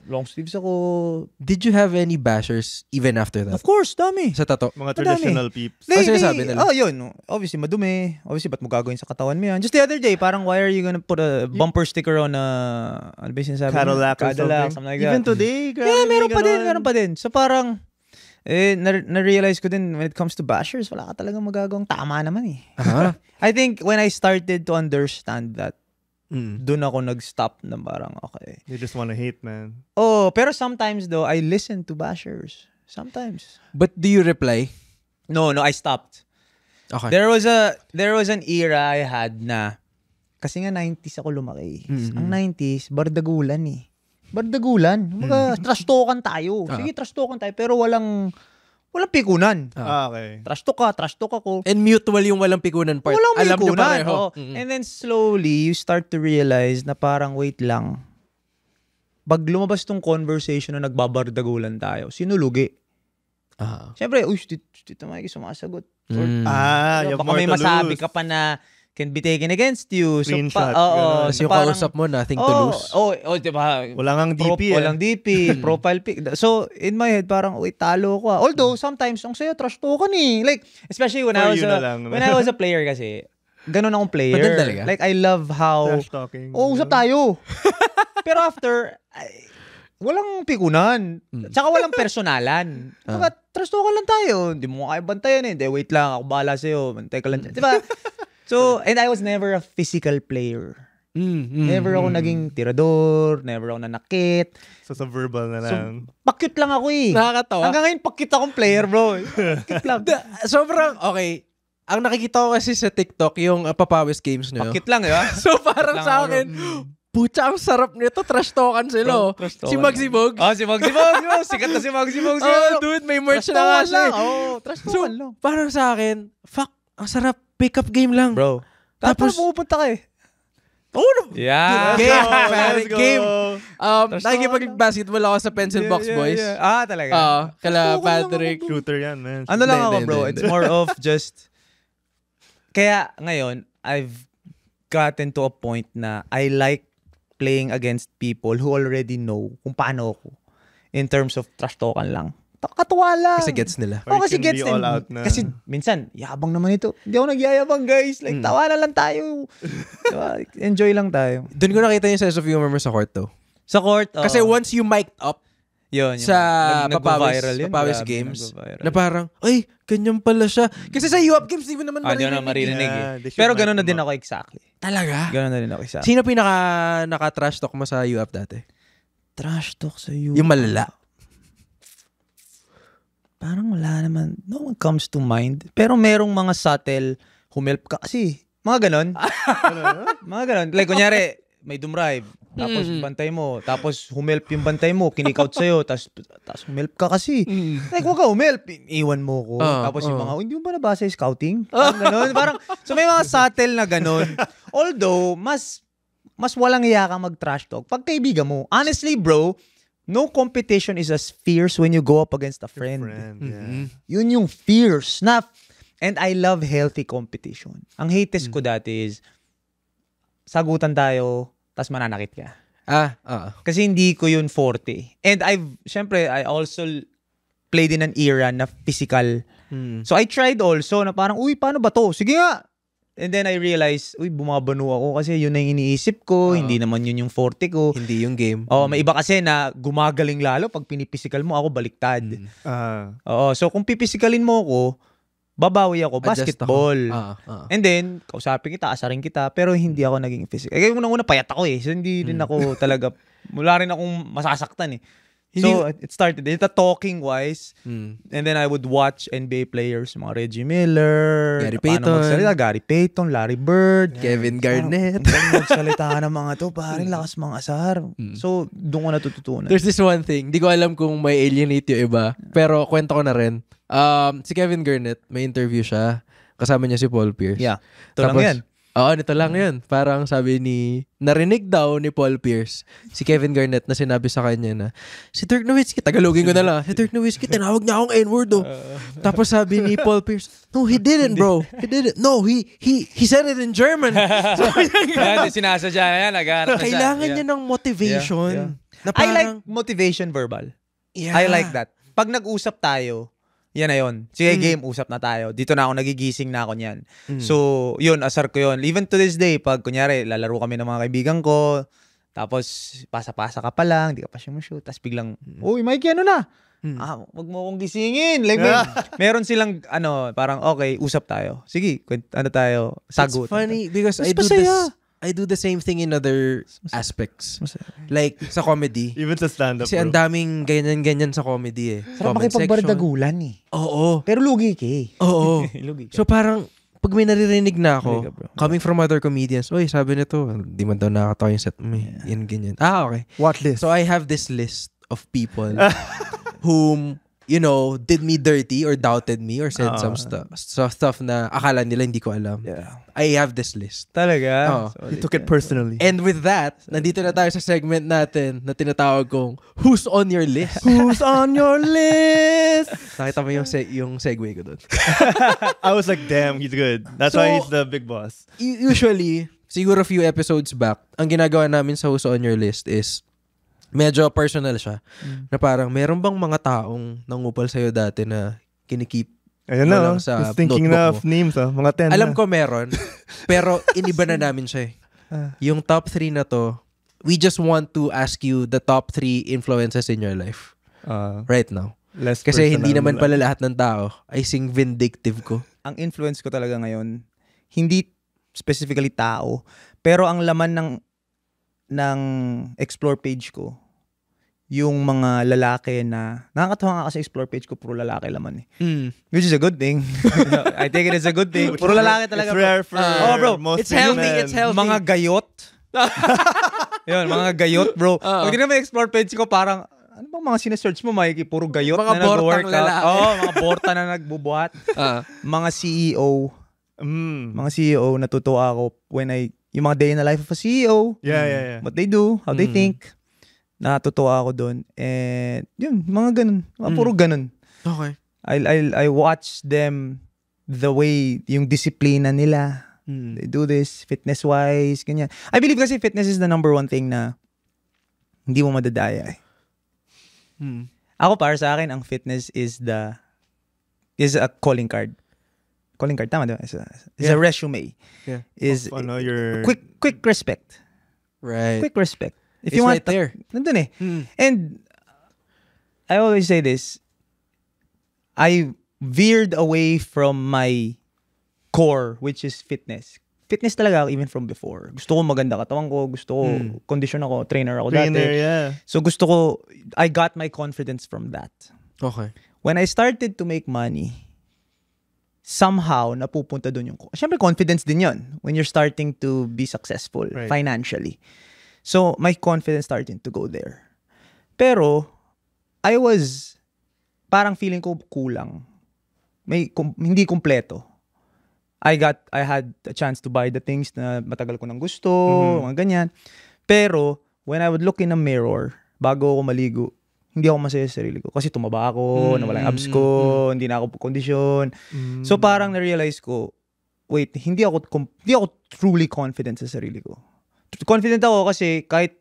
long sleeves ako. Did you have any bashers even after that? Of course, dami. Sa tato? Mga traditional peeps. Ano sinasabi nila? Yun. Obviously, madumi. Obviously, ba't mo gagawin sa katawan mo yan? Just the other day, parang, why are you gonna put a bumper sticker on a, ano ba yung sinasabi? Cadillac or something like that. Even today, grabe. Yeah, meron pa din. So parang, na-realize ko din, when it comes to bashers, wala ka talagang magagawang tama naman eh. I think when I started to understand that, doon ako nag-stop na parang, okay. They just wanna hate, man. Oh, pero sometimes though, I listen to bashers. Sometimes. But do you reply? No, I stopped. Okay. There was an era I had na, kasi nga 90s ako lumaki. Ang 90s, bardagulan eh. Bardagulan. Mga trash-talkan tayo. Sige, trash-talkan tayo. Pero walang pikunan. Okay. Trash-talk ako. And mutual yung walang pikunan part. Walang Alam nyo pikunan. pareho. Oo. And then slowly, you start to realize na parang, wait lang. Pag lumabas tong conversation na nagbabardagulan tayo, sinulugi. Siyempre, uy, dito Mikey sumasagot. You have Baka more may to masabi lose. ka pa na can be taken against you. Screenshot, Oo. ganun. Tapos yung kausap mo, nothing to lose. Diba? Walang DP eh. Walang DP, profile pic. So, in my head, parang, wait, talo ko. Although, sometimes, ang sayo, trash talkan eh. Like, especially when For I was you na lang. when I was a player kasi, ganun akong player. Madal talaga? Like, I love how, Trash talking. usap tayo. Pero after, walang pikunan. Tsaka walang personalan. Diba, trash talkan lang tayo. Hindi mo kaya bantayan eh. Hindi, wait lang, ako bahala sa'yo. Bantay ka lang. Diba? So, and I was never a physical player. Never ako naging tirador, never ako nanakit. So, sa verbal na So, lang. pakit lang ako eh. Nakakatawa. Hanggang ngayon, pakit akong player, bro. Pakit lang. Sobrang, okay. Ang nakikita ko kasi sa TikTok, yung Papawis Games nyo. Pakit lang, di ba? So parang lang sa ako, akin, putya, ang sarap nito. Trash talkan sila. Bro, trash Si talkan. Muggsy Bogues. Si Muggsy Bogues. Sikat na si Muggsy Bogues. Oh, dude, may merch na nga siya. Trash So, talkan lang. parang sa akin, fuck, ang sarap. Pick-up game lang. Bro. Tapos, Tapos pumupunta ka eh. Yeah. Let's Game, go, pare, let's go. game. Trash Nakikipag-basketball ako sa Pencil Box Boys. Talaga. Kala Patrick. Shooter yan, man. Ano lang Hindi, ako, hindi, bro. hindi. It's more of just... Kaya ngayon, I've gotten to a point na I like playing against people who already know kung paano ako in terms of trash talkan lang. Katuwa lang. Kasi gets nila. Or Kasi it can gets be all nila. out na. Kasi minsan, yabang naman ito. Hindi ako nagyayabang, guys. Like, tawanan lang tayo. Diba? Enjoy lang tayo. Doon ko nakita yung sense of humor mo sa court though. Sa court, Kasi once you mic'd up yun, sa nagpa-viral yun. Papawis Grabe, games, nagpa-viral. na parang, ay, ganyan pala siya. Kasi sa UAP games, di mo naman Hindi na marinig. marinig Yeah, eh. they should Pero mic gano'n na them din up. ako exactly. Talaga? Gano'n na din ako exactly. Sino naka-trash talk mo sa UAP dati? Trash talk sa you. Yung malala. Parang wala naman. No one comes to mind. Pero merong mga subtle, humelp ka kasi. Mga ganon. Mga ganon. Like, kunyari, may dumrive. Tapos bantay mo. Tapos humelp yung bantay mo. Kinik-out sa'yo. Tapos humelp ka kasi. Like, huwag ka humelp. Iwan mo ko. Tapos yung mga, hindi mo ba nabasa yung scouting? Parang ganon. Parang, so may mga subtle na ganon. Although, mas walang iya ka mag-trash talk. Pag kaibigan mo, honestly, bro, no competition is as fierce when you go up against a friend. Yeah. Yun yung fierce. And I love healthy competition. Ang hatest ko dati is, sagutan tayo, tas mananakit ka. Kasi hindi ko yun forte. And syempre, I also played in an era na physical. So I tried also na parang, uy, paano ba to? Sige nga! And then I realized, uy, bumabano ako kasi yun na yung iniisip ko, hindi naman yun yung forte ko. Hindi yung game. May iba kasi na gumagaling lalo pag pinipisikal mo, ako baliktad. So kung pipisikalin mo ako, babawi ako, Adjust basketball. ako. And then, kausapin kita, asarin kita, pero hindi ako naging physical. Kaya unang-una payat ako eh. So hindi rin ako talaga, wala rin akong masasaktan eh. So, it started. Ito talking-wise. And then I would watch NBA players, mga Reggie Miller, Gary Payton, Larry Bird, Kevin Garnett. Ang magsalita ng mga to, parang lakas mga asar. So, doon ko natututunan. There's this one thing. Di ko alam kung may alienate yung iba. Pero kwento ko na rin. Si Kevin Garnett, may interview siya. Kasama niya si Paul Pierce. Yeah. Ito lang yan. Oo, nito lang yun. Parang sabi narinig daw ni Paul Pierce, si Kevin Garnett na sinabi sa kanya na, si Dirk Nowitzki, Tagalogin ko na lang, si Dirk Nowitzki, tinawag niya akong N-word oh. Tapos sabi ni Paul Pierce, no, he didn't bro. He didn't. No, he said it in German. Sinasadya na yan, nag-aaral na siya. Kailangan niya ng motivation. Na I like parang, motivation verbal. yeah. I like that. Pag nag-usap tayo, yan na yun. Sige, game, usap na tayo. Dito na ako nagigising na ako niyan. So, yun, asar ko yun. Even to this day, pag kunyari, lalaro kami ng mga kaibigan ko, tapos pasa-pasa ka pa lang, di ka pa siya shoot, tapos biglang, uy, Mikey, ano na? Wag mo akong gisingin. Like, meron silang, parang, okay, usap tayo. Sige, tayo, sagot. It's funny because I do the same thing in other aspects. Like, sa comedy. Even sa stand-up, Kasi ang daming ganyan-ganyan sa comedy eh. Sarap makipagbardagulan eh. Oo. Pero lugi ka eh. Oo. Lugi ka. So parang, pag may naririnig na ako, Lugi ka, bro. coming from other comedians, oy, sabi nito, di man daw nakakatawa yung set mo. Yan, ganyan. Okay. What list? So I have this list of people whom, did me dirty or doubted me or said some stuff na akala nila hindi ko alam. Yeah. I have this list. Talaga? You took it personally. And with that, nandito na tayo sa segment natin na tinatawag kong Who's on your list? Who's on your list? Nakita mo yung segue ko doon. I was like, damn, he's good. That's why he's the big boss. Usually, siguro a few episodes back, ang ginagawa namin sa Who's on your list is medyo personal siya. Na parang, meron bang mga taong nangupal sa'yo dati na kinikip Ayun mo na, lang sa just thinking notebook na of mo? names, mga 10 Alam na. ko meron, pero iniba na namin siya eh. Yung top 3 na to, we just want to ask you the top 3 influences in your life right now. Less Kasi hindi personal naman pala lahat ng tao ay sing vindictive ko. Ang influence ko talaga ngayon, hindi specifically tao, pero ang laman ng explore page ko, yung mga lalaki na, nakakatawa nga kasi explore page ko, puro lalaki laman eh. Which is a good thing. I take it as a good thing. Puro lalaki talaga. It's rare for bro. most It's healthy, men. it's healthy. Mga gayot. Yun, mga gayot, bro. Pag tingnan mo yung explore page ko, parang, ano bang mga sinesearch mo, Mikey? Puro gayot Mga na bortang nag-workout. lalaki. Mga borta na nagbubuhat. Mga CEO. Mga CEO, natutuwa ako when yung mga day in the life of a CEO. Yeah. What they do, how they think. Natutuwa ako doon. And yun, mga ganun. Puro ganun. Okay. I watch them the way, yung disiplina nila. They do this fitness-wise, ganyan. I believe kasi fitness is the number one thing na hindi mo madadaya eh. Ako para sa akin, ang fitness is a calling card. Calling card, tama diba? It's a resume. Yeah. Is your quick respect. Right. Quick respect. If It's you want right there. Nandun eh. And I always say this, I veered away from my core, which is fitness. Fitness talaga ako even from before. Gusto ko maganda katawan ko, gusto ko condition ako, trainer ako dati. yeah. So gusto ko, I got my confidence from that. Okay. When I started to make money, somehow napupunta dun yung, syempre confidence din yun when you're starting to be successful financially. So my confidence started to go there. Pero I was parang feeling ko kulang. Hindi kumpleto. I had a chance to buy the things na matagal ko nang gusto, mga ganyan. Pero when I would look in a mirror bago ako maligo, hindi ako masaya sa sarili ko. Kasi tumaba ako, nawala yung abs ko, hindi na ako kondisyon. So parang na-realize ko, wait, hindi ako truly confident sa sarili ko. Confident ako kasi kahit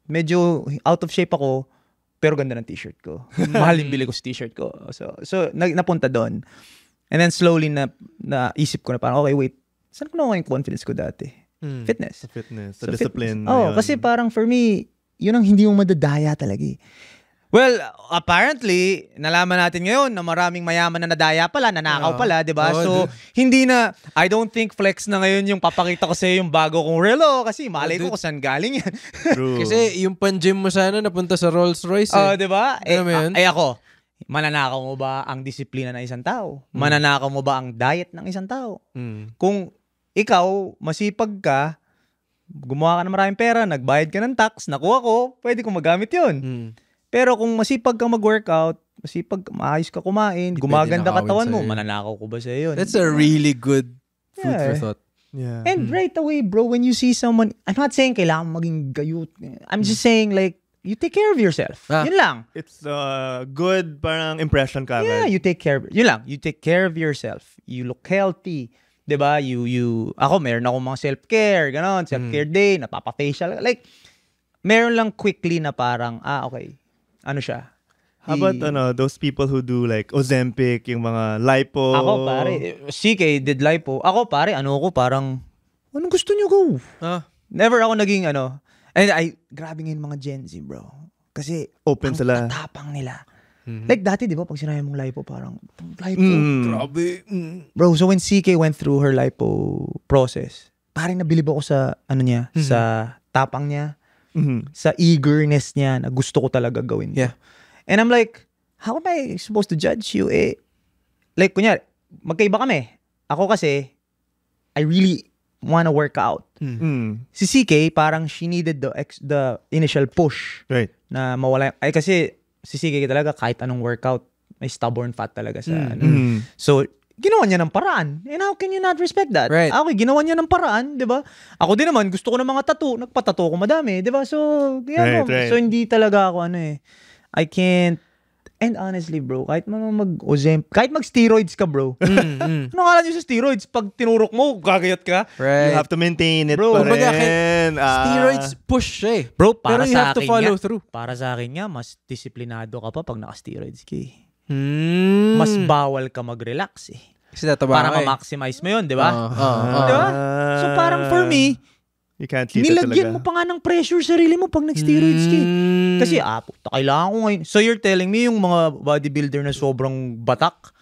medyo out of shape ako, pero ganda ng t-shirt ko. Mahal yung bili ko sa t-shirt ko. So napunta doon. And then slowly naisip ko na parang, okay, wait, saan ko nakuha yung confidence ko dati? Fitness. The discipline. Kasi parang for me, yun ang hindi mo madadaya talaga eh. Well, apparently, nalaman natin ngayon na maraming mayaman na nadaya pala, nanakaw pala, di ba? So, hindi na, I don't think flex na ngayon yung papakita ko sa'yo yung bago kong relo kasi malay ko kung saan galing yan. True. Kasi yung pan-gym mo sana napunta sa Rolls Royce eh. Di ba? Alam mo yun? Ako, mananakaw mo ba ang disiplina ng isang tao? Mananakaw mo ba ang diet ng isang tao? Kung ikaw, masipag ka, gumawa ka ng maraming pera, nagbayad ka ng tax, nakuha ko, pwede kong magamit yun. Pero kung masipag kang mag-workout, maayos ka kumain, gumaganda katawan mo, mananakaw ko ba sa'yo yun? That's a really good food for thought. Yeah. And right away, bro, when you see someone, I'm not saying kailangan maging gayut. I'm just saying like, you take care of yourself. Yun lang. It's a good parang impression ka. Yeah, you take care. Yun lang. You take care of yourself. You look healthy. Diba? Ako, meron akong mga self-care, ganon, self-care day, napapa-facial. Like, meron lang quickly na parang, okay, ano siya? How about those people who do like Ozempic, yung mga lipo? Ako, pare, CK did lipo. Ako, pare, parang, anong gusto nyo go? Never ako naging, and grabe ngayon mga Gen Z, bro. Kasi, open sila. Tatapang nila. Like dati, di ba, pag sinabi mong lipo, parang, lipo. Grabe. Bro, so when CK went through her lipo process, parang nabilib ako sa, sa tapang niya, sa eagerness niya na gusto ko talaga gawin. Yeah. And I'm like, how am I supposed to judge you? Like, kunyari, magkaiba kami. Ako kasi, I really wanna work out. Si CK, parang she needed the initial push. Right. Na mawala. Kasi si CK talaga, kahit anong workout, may stubborn fat talaga sa So, ginawa niya ng paraan. And how can you not respect that? Right. Okay, ginawa niya ng paraan, di ba? Ako din naman, gusto ko ng mga tattoo. Nagpa-tattoo ko madami, di ba? So, right. So, hindi talaga ako, I can't. And honestly, bro, kahit kahit mag-steroids ka, bro. Ano kala niyo sa steroids? Pag tinurok mo, gagayat ka. You Right. have to maintain it Bro, pa kumbaga, rin. Steroids push siya eh. Bro, Pero you have to follow through. Para sa akin nga, mas disiplinado ka pa pag naka-steroids ka eh. Mas Mas bawal ka mag-relax eh. kasi tataba Para ka eh. ma-maximize mo yun, di ba? Ah. Di ba? So parang for me, you can't cheat it nilagyan talaga. mo pa nga ng pressure sarili mo pag nag-steroids ka eh. Kasi, puta, kailangan ko ngayon. So you're telling me yung mga bodybuilder na sobrang batak,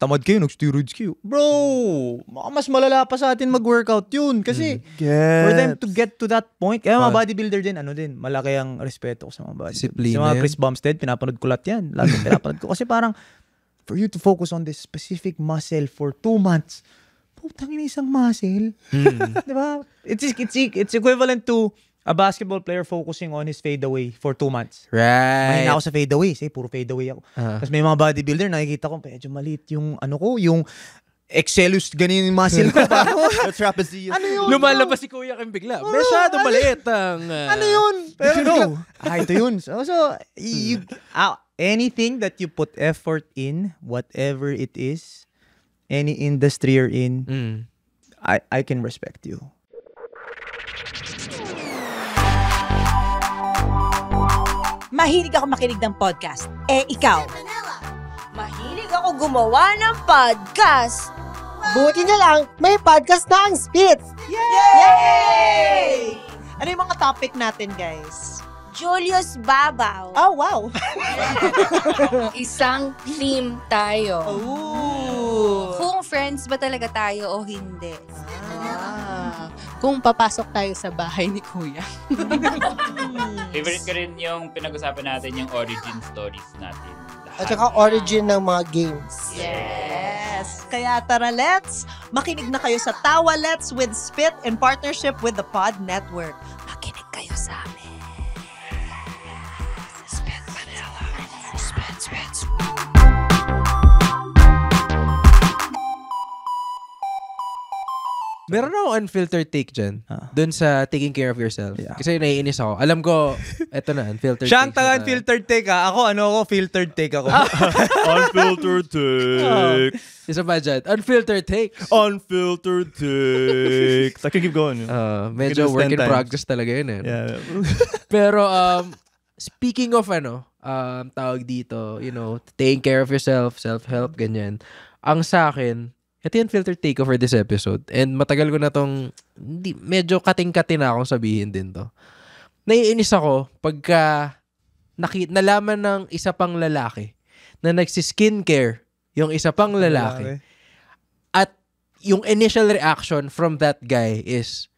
tamad kayo, nag-steroids kayo. Bro, mas malala pa sa atin mag-workout yun. Kasi, for them to get to that point, kaya mga bodybuilder din, malaki ang respeto ko sa mga bodybuilder. Disiplina Sa mga yan. Chris Bumstead, pinapanood ko lahat yan. Lagi pinapanood ko. Kasi parang, for you to focus on this specific muscle for 2 months, putang ina isang muscle. Diba? It's equivalent to a basketball player focusing on his fadeaway for 2 months. Right. Mahina ako sa fadeaway. Say, puro fadeaway ako. Tapos may mga bodybuilder, nakikita ko, medyo maliit yung, yung Excellus, ganyan yung muscle ko. That's trapezius. Ano yun? Lumalabas si Kuya Kim bigla. Masyado maliit ang... Ano yun? Pero no. Ito yun. So anything that you put effort in, whatever it is, any industry you're in, I can respect you. Mahilig ako makinig ng podcast. Eh, ikaw? Mahilig ako gumawa ng podcast. Buti na lang, may podcast na ang Spits! Yay! Ano yung mga topic natin, guys? Julius Babaw. Oh, wow! Isang team tayo. Ooh! Kung friends ba talaga tayo o hindi. Kung papasok tayo sa bahay ni Kuya. Favorite ko rin yung pinag-usapan natin yung origin stories natin. At saka origin ng mga games. Yes! Kaya tara, let's makinig na kayo sa Tawa Let's with Spit in partnership with the Pod Network. Makinig kayo sa amin. Spit Manila. Spit. Meron ako unfiltered take dyan. Doon sa taking care of yourself. Yeah. Kasi naiinis ako. Alam ko, eto na, unfiltered Siya ang take. unfiltered take ha. Ako filtered take ako. Unfiltered take. Isa pa dyan. Unfiltered take. Unfiltered takes. I can keep going. Medyo Can do work 10 in times. progress talaga yun eh. Yeah. Pero, speaking of tawag dito, taking care of yourself, self-help, ganyan. Ang sa akin, ito yung filter take for this episode. And matagal ko na tong, medyo kating-kati na akong sabihin din to. Naiinis ako pagka nalaman ng isa pang lalaki na nagsi-skincare yung isa pang lalaki. At yung initial reaction from that guy is,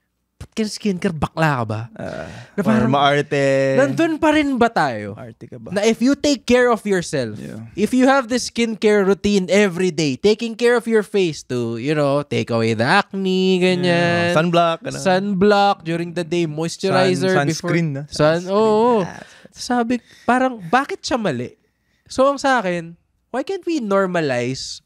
ba't ka skincare? Bakla ka ba? Na Or parang, maarte. nandun pa rin ba tayo? Arte ka ba? Na if you take care of yourself, if you have this skincare routine every day, taking care of your face to, take away the acne, ganyan. Sunblock. Sunblock during the day, moisturizer sunscreen, before. Oo. Sabi, parang, bakit siya mali? So, ang sa akin, why can't we normalize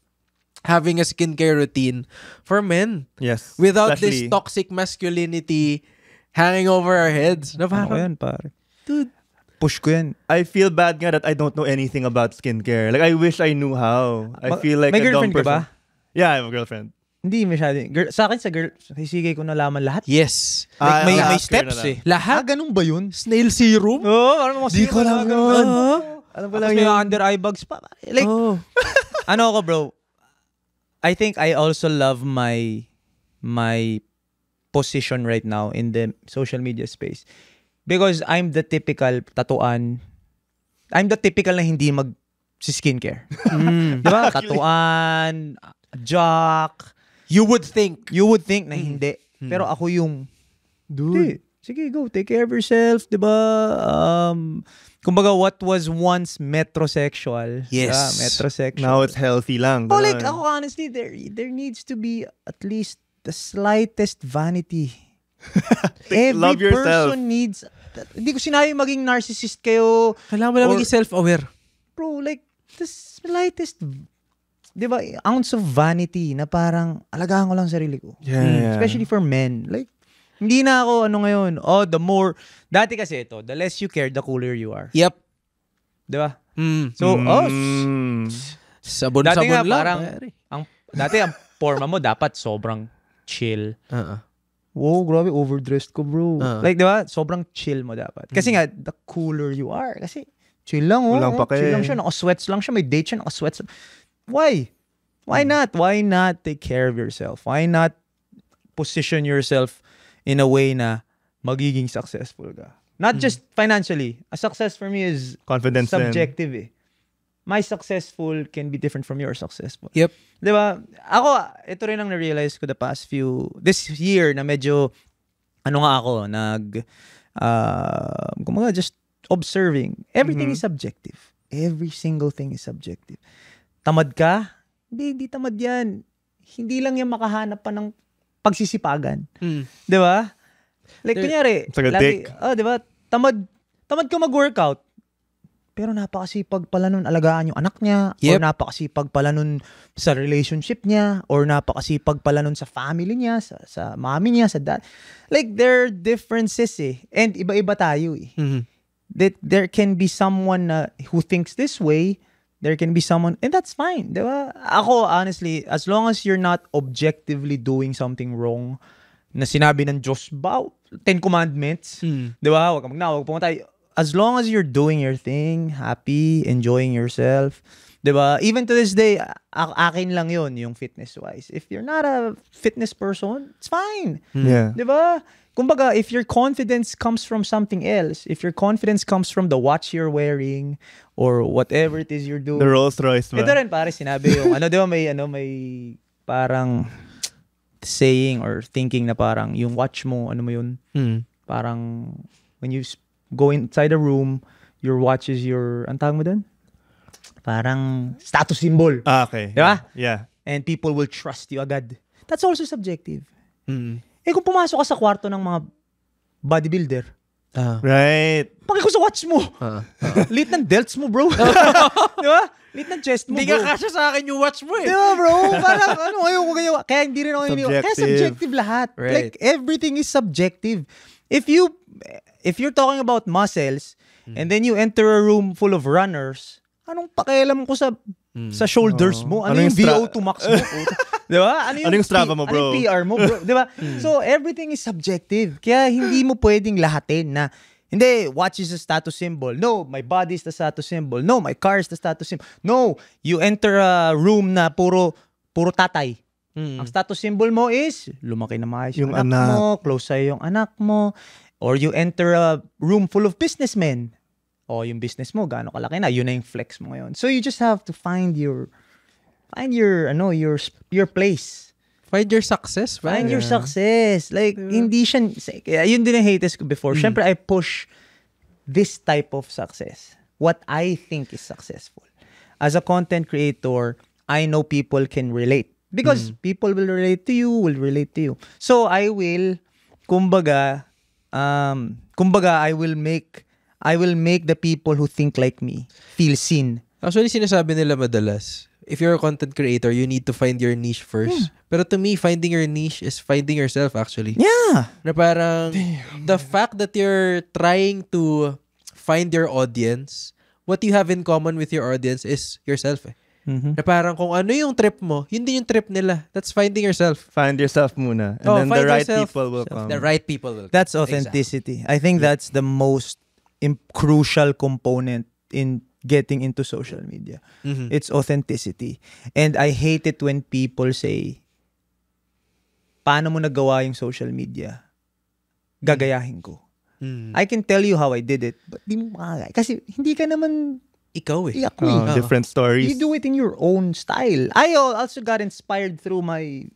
having a skincare routine for men? Yes. Without Especially, this toxic masculinity hanging over our heads. Na Ako parang, yan, pare. dude, Push ko yan. I feel bad nga that I don't know anything about skincare. Like, I wish I knew how. I feel like May a dumb girlfriend ka person. ba? Yeah, I have a girlfriend. Hindi masyado. Sa akin, sa sige ko nalaman lahat. yes. Like, may I'll ask her steps na lang. eh. Lahat. Ganun ba yun? Snail serum? Oo, parang mga Di ko alam yun. Alam ko lang yung under eye bags pa. Like, ano ako bro, I think I also love my position right now in the social media space. Because I'm the typical tatuan. I'm the typical na hindi mag-skincare. Diba? Tatuan, jock. You would think. You would think na hindi. Pero ako yung, dude, sige, go, take care of yourself, diba? Kumbaga, what was once metrosexual. Yes. Metrosexual. Now it's healthy lang. Oh, like, ganun. ako honestly, there needs to be at least the slightest vanity. Every Love yourself. person needs, hindi ko sinabi maging narcissist kayo. Kailangan mo lang maging self-aware. Bro, like, the slightest, di ba, ounce of vanity na parang alagaan ko lang sarili ko. Yeah. Especially for men. Like, hindi na ako, ngayon, the more, dati kasi ito, the less you care, the cooler you are. Yep. Di ba? Mm. So, Sabon-sabon dati nga, lang. parang, dati ang forma mo dapat sobrang chill. Wow, grabe, overdressed ko, bro. Like, di ba? Sobrang chill mo dapat. Kasi nga, the cooler you are. Kasi, chill lang, Walang pake. chill lang siya. Naka-sweats lang siya. May date siya, naka-sweats. Why? Why not? Why not take care of yourself? Why not position yourself in a way na magiging successful ka? Not just financially. A success for me is Confidence din. subjective eh. My successful can be different from your successful. Yep. Di ba? Ako, ito rin ang na-realize ko this year na medyo, kumaga just observing. Everything is subjective. Every single thing is subjective. Tamad ka? Hindi tamad yan. Hindi lang yan makahanap pa ng pagsisipagan. Di ba? Like, kunyari, It's like a dick. di ba? Tamad ka mag-workout. Pero napakasipag pala nun alagaan yung anak niya. Yep. Or napakasipag pala nun sa relationship niya. Or napakasipag pala nun sa family niya, sa mommy niya, sa dad. Like, there are differences eh. And iba-iba tayo eh. That there can be someone who thinks this way, There can be someone, and that's fine, di ba? Ako, honestly, as long as you're not objectively doing something wrong, na sinabi ng Diyos, Ten Commandments, di ba? Huwag ka huwag pumatay. As long as you're doing your thing, happy, enjoying yourself, di ba? Even to this day, akin lang yun, yung fitness-wise. If you're not a fitness person, it's fine. Yeah. Di ba? Kumbaga, if your confidence comes from something else, if your confidence comes from the watch you're wearing or whatever it is you're doing. The Rolls Royce ba? Ito rin, pare, sinabi yung, di ba, may parang saying or thinking na parang yung watch mo, mo yun? Parang when you go inside a room, your watch is your, ang tawag mo dun? Parang status symbol. Okay. Di ba? Yeah. And people will trust you agad. That's also subjective. Kung pumasok ka sa kwarto ng mga bodybuilder, Right. paki ko sa watch mo. Lit ng delts mo, bro. Di ba? Lit ng chest mo, Hindi bro. ka kasya sa akin yung watch mo Di ba, bro? Parang, kaya hindi rin ako Subjective. Kaya subjective lahat. Right. Like, everything is subjective. If you're talking about muscles, and then you enter a room full of runners, anong pakialam ko sa shoulders mo? Ano yung VO2 max mo? Di ba? Ano yung Strava mo, bro? Ano yung PR mo, bro? Di ba? So, everything is subjective. Kaya hindi mo pwedeng lahatin na, hindi, watch is a status symbol. No, my body is the status symbol. No, my car is the status symbol. No, you enter a room na puro tatay. Ang status symbol mo is, lumaki na maayos yung anak mo, close sa'yo yung anak mo, or you enter a room full of businessmen. O yung business mo, gaano kalaki na, yun na yung flex mo ngayon. So you just have to find your place. Find your success, man. Find your success. Like, hindi siya, yun din ang haters ko before. Siyempre, I push this type of success. What I think is successful. As a content creator, I know people can relate. Because people will relate to you, So, I will, kumbaga, I will make the people who think like me feel seen. Actually, sinasabi nila madalas, if you're a content creator, you need to find your niche first. Pero to me, finding your niche is finding yourself, actually. Yeah. Na parang, the fact that you're trying to find your audience, what you have in common with your audience is yourself. Na parang kung ano yung trip mo, yun din yung trip nila. That's finding yourself. Find yourself muna. And then the find right yourself. people will come. The right people will come. That's authenticity. I think that's the most crucial component in getting into social media. It's authenticity. And I hate it when people say, paano mo nagawa yung social media? Gagayahin ko. I can tell you how I did it, but di mo makagaya. Kasi hindi ka naman Ikaw eh. ako eh. Different stories. You do it in your own style. I also got inspired through my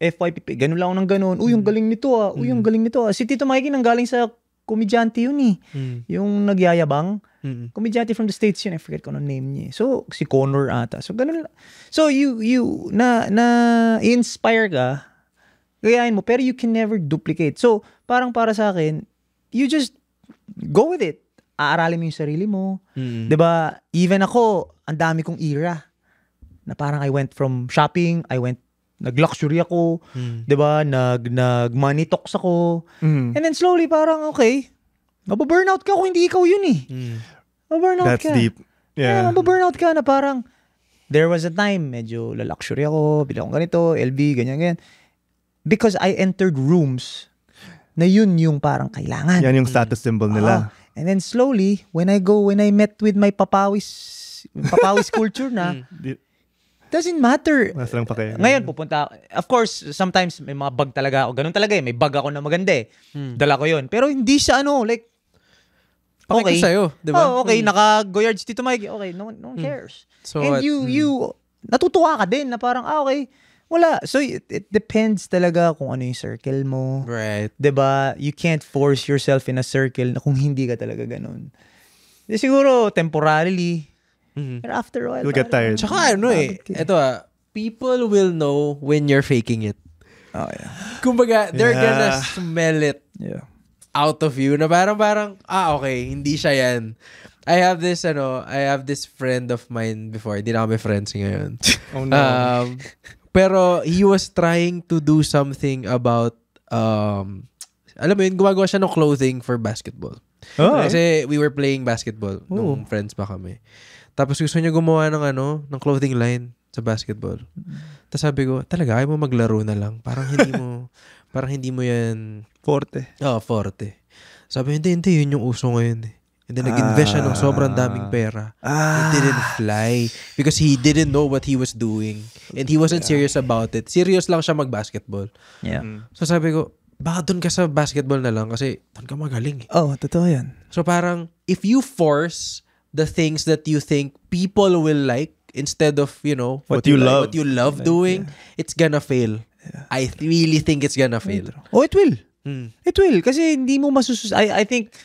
FYP. Ganun lang ako ng ganun. Uy, yung galing nito ah. Uy, yung galing nito ah. Si Tito Mikey nang galing sa komedyante yun eh. Yung nagyayabang. Komedyante from the States yun. I forget ko anong name niya. So, si Connor ata. So, ganun lang. So, you inspire ka, gayahin mo, pero you can never duplicate. So, parang para sa akin, you just go with it. Aaralin mo yung sarili mo. Diba? Even ako, ang dami kong era. Na parang I went from shopping, nag-luxury ako, diba? Nag-money talks ako. And then slowly, parang okay, mababurnout ka kung hindi ikaw yun eh. Mababurnout ka. That's deep. Yeah. Mababurnout ka na parang, there was a time, medyo la-luxury ako, bili akong ganito, LV, ganyan. Because I entered rooms na yun yung parang kailangan. Yan yung status symbol nila. And then slowly, when I met with my papawis culture na, doesn't matter. Mas lang pa kayo. Ngayon, pupunta, of course, sometimes may mga bag talaga ako. Ganun talaga eh. May bag ako na maganda eh. Dala ko yun. Pero hindi siya like, okay. Pakiko sa'yo, di ba? Oh, okay. Naka-Goyard si Tito Mike. Okay, no one cares. So And what? you, natutuwa ka din na parang, okay, wala. So, it depends talaga kung ano yung circle mo. Right. Diba? You can't force yourself in a circle na kung hindi ka talaga ganun. Di siguro, temporarily. Pero after a while, You'll get tired. Tsaka ito people will know when you're faking it. Oh, yeah. Kumbaga, they're Yeah. gonna smell it out of you na parang, okay, hindi siya yan. I have this friend of mine before. Hindi na kami friends ngayon. Oh no. Pero he was trying to do something about, alam mo yun, gumagawa siya ng clothing for basketball. Oh. Kasi we were playing basketball nung friends pa kami. Tapos gusto niya gumawa ng clothing line sa basketball. Tapos sabi ko, talaga, ayaw mo maglaro na lang. Parang hindi mo yan... Forte. Forte. Sabi, hindi, yun yung uso ngayon eh. And then nag-invest siya ng sobrang daming pera. It didn't fly. Because he didn't know what he was doing. And he wasn't serious about it. Serious lang siya mag-basketball. Yeah. So sabi ko, baka doon ka sa basketball na lang kasi doon ka magaling. Oh, totoo yan. So parang, if you force the things that you think people will like instead of, What you love doing, it's gonna fail. Yeah. I really think it's gonna fail. Oh, it will. It will. Kasi hindi mo I think,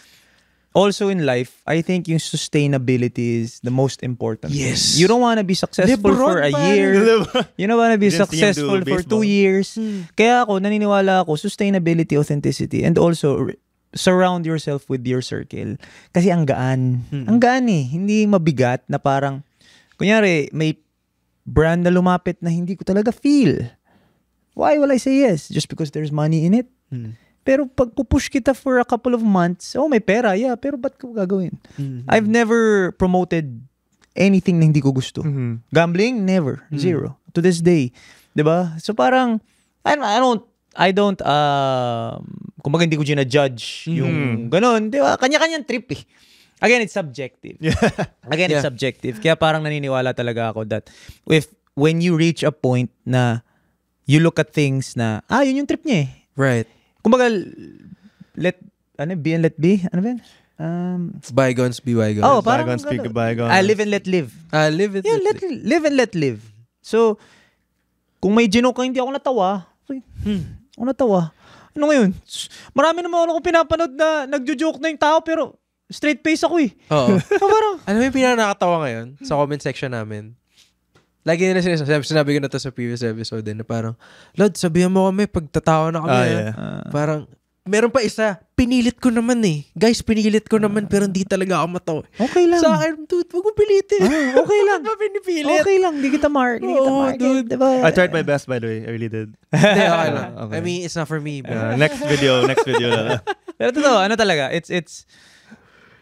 also in life, I think yung sustainability is the most important. Yes. Thing. You don't want to be successful for a year. You don't want to be successful for 2 years. Kaya ako, naniniwala ako, sustainability, authenticity, and also surround yourself with your circle. Kasi ang gaan. Ang gaan eh. Hindi mabigat na parang, kunyari, may brand na lumapit na hindi ko talaga feel. Why will I say yes? Just because there's money in it? Pero pag pupush kita for a couple of months, may pera, yeah, pero ba't ko gagawin? I've never promoted anything na hindi ko gusto. Gambling, never. Zero. To this day. Diba? So parang, I don't, kumbaga hindi ko gina-judge yung ganun. Diba? Kanya-kanyang trip eh. Again, it's subjective. Again, it's subjective. Kaya parang naniniwala talaga ako that when you reach a point na you look at things na, yun yung trip niya eh. Right. Kumbaga, let be? Ano ba yan? Bygones be bygones. Bygones speak bygones. Live and let live. Live it. Yeah, live and let live. So, kung may joke ka, hindi ako natawa. Ako natawa. Ano ngayon? Marami naman akong pinapanood na nagjo-joke na yung tao, pero straight face ako eh. Oo. Parang, ano yung pinakakatawa ngayon sa comment section namin? Lagi nila sinabi ko na to sa previous episode din na parang, Lord, sabihan mo kami pagtatawa na kami. Parang, meron pa isa, pinilit ko naman eh. Guys, pinilit ko naman pero hindi talaga ako matawa. Okay lang. Sa akin, dude, wag mo pilitin. Okay lang. Wag mo pinipilit. Okay lang, di kita mark. Dude. Diba? I tried my best, by the way. I really did. Hindi, okay lang. Okay. I mean, it's not for me. But... Next video na. Pero totoo, talaga, it's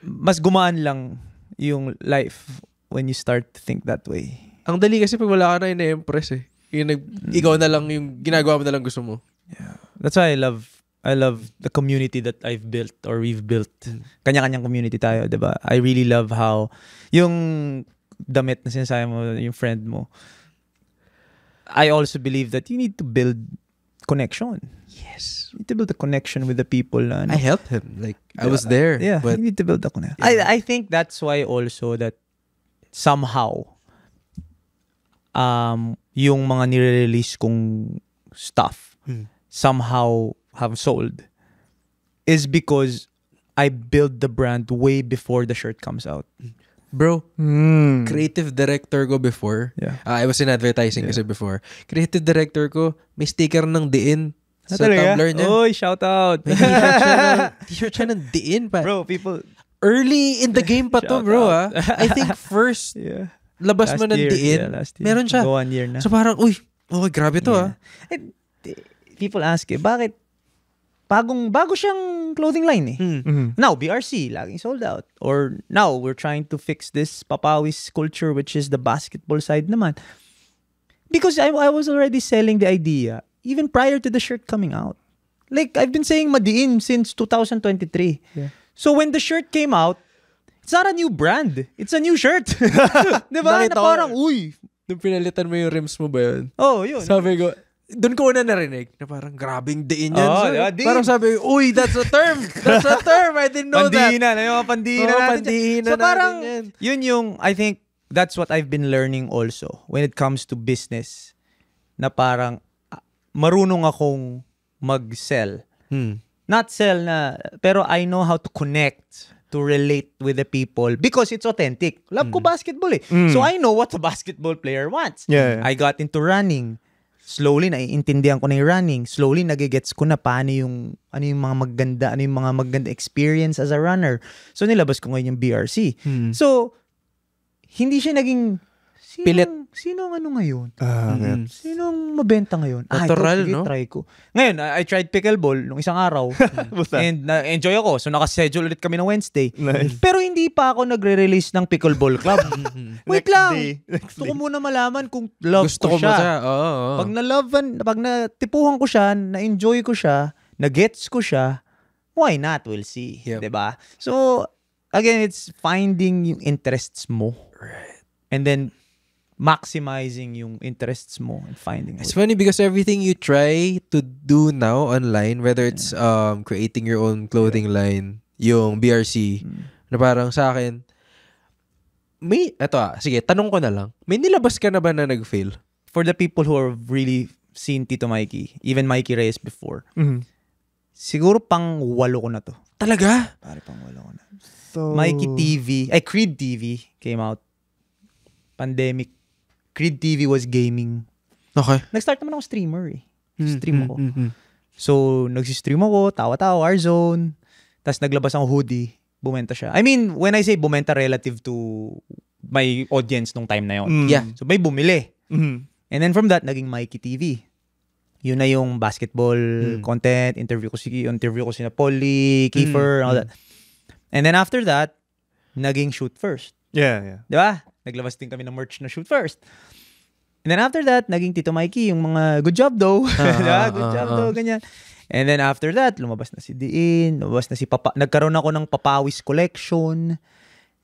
mas gumaan lang yung life when you start to think that way. Ang dali kasi pag wala ka na ina-impress eh. Ikaw na lang yung ginagawa mo na lang gusto mo. Yeah. That's why I love the community that I've built or we've built. Kanya-kanyang community tayo, diba? I really love how yung damit na sinasabi mo, yung friend mo. I also believe that you need to build connection. Yes. You need to build a connection with the people. I helped him. Like, I was there. Yeah, but you need to build a connection. Yeah. I think that's why also that somehow yung mga nire-release kong stuff somehow have sold is because I built the brand way before the shirt comes out. Bro, creative director ko before. Yeah. I was in advertising kasi before. Creative director ko, may sticker ng diin sa talaga? Tumblr niya. Oy, shout out. May t-shirt siya ng diin pa. Bro, people... Early in the game pa to, bro. I think first labas mo ng diin. Yeah, last year. Meron siya. Go 1 year na. So parang, okay, grabe to And, people ask bakit bago siyang clothing line eh. Now, BRC, laging sold out. Or now, we're trying to fix this Papawis culture, which is the basketball side naman. Because I was already selling the idea even prior to the shirt coming out. Like, I've been saying Madiin since 2023. Yeah. So when the shirt came out, it's not a new brand. It's a new shirt. Diba? Na parang, uy. Nung pinalitan mo yung rims mo ba yun? Oh, yun. Sabi ko, doon ko una narinig na parang grabing diin yan. Oh, diba? Parang sabi ko, uy, that's a term. That's a term. I didn't know Pandihina, na yung mga pandihina natin. Pandihina so parang, yan. yun yung, I think, that's what I've been learning also when it comes to business. Na parang, marunong akong mag-sell. Not sell na, pero I know how to connect, to relate with the people because it's authentic. Love ko basketball eh. So I know what a basketball player wants. Yeah. I got into running. Slowly, naiintindihan ko na yung running. Slowly, nagigets ko na paano yung, ano yung mga maganda experience as a runner. So, nilabas ko ngayon yung BRC. So, hindi siya naging Pilit. Sinong ano ngayon? Mm. Sinong mabenta ngayon? Natural, Sige, no? try ko. Ngayon, I tried pickleball nung isang araw. Basta. And enjoy ako. So, nakaschedule ulit kami ng Wednesday. Nice. Pero hindi pa ako nagre-release ng pickleball club. Wait Next lang. day. Gusto ko muna malaman kung love Gusto ko ko ba siya. siya? Oo. Pag natipuhan ko siya, na-enjoy ko siya, na-gets ko siya, why not? We'll see. Yep. Diba? So, again, it's finding yung interests mo. Right. And then, maximizing yung interests mo and finding It's ways. funny because everything you try to do now online, whether it's creating your own clothing line, yung BRC, na parang sa akin, sige, tanong ko na lang, may nilabas ka na ba na nag-fail? For the people who have really seen Tito Mikey, even Mikey Reyes before, siguro pang 8 ko na to. Talaga? Pare, pang 8 ko na. So, Mikey TV, Creed TV came out. Pandemic. Creed TV was gaming. Okay. Nag-start naman ako streamer eh. Stream ako. So, nagsistream ako, tawa-tawa, Warzone. Tapos naglabas ako hoodie. Bumenta siya. I mean, when I say bumenta relative to my audience nung time na yon. Yeah. So, may bumili. Mhm. And then from that, naging Mikey TV. Yun na yung basketball content. Interview ko si Polly, Kiefer, all that. And then after that, naging Shoot First. Yeah. Di ba? Naglabas din kami ng merch na Shoot First. And then after that, naging Tito Mikey, yung mga good job though. Diba? Good job though, ganyan. And then after that, lumabas na si Diin, lumabas na si Papa. Nagkaroon ako ng Papawis collection.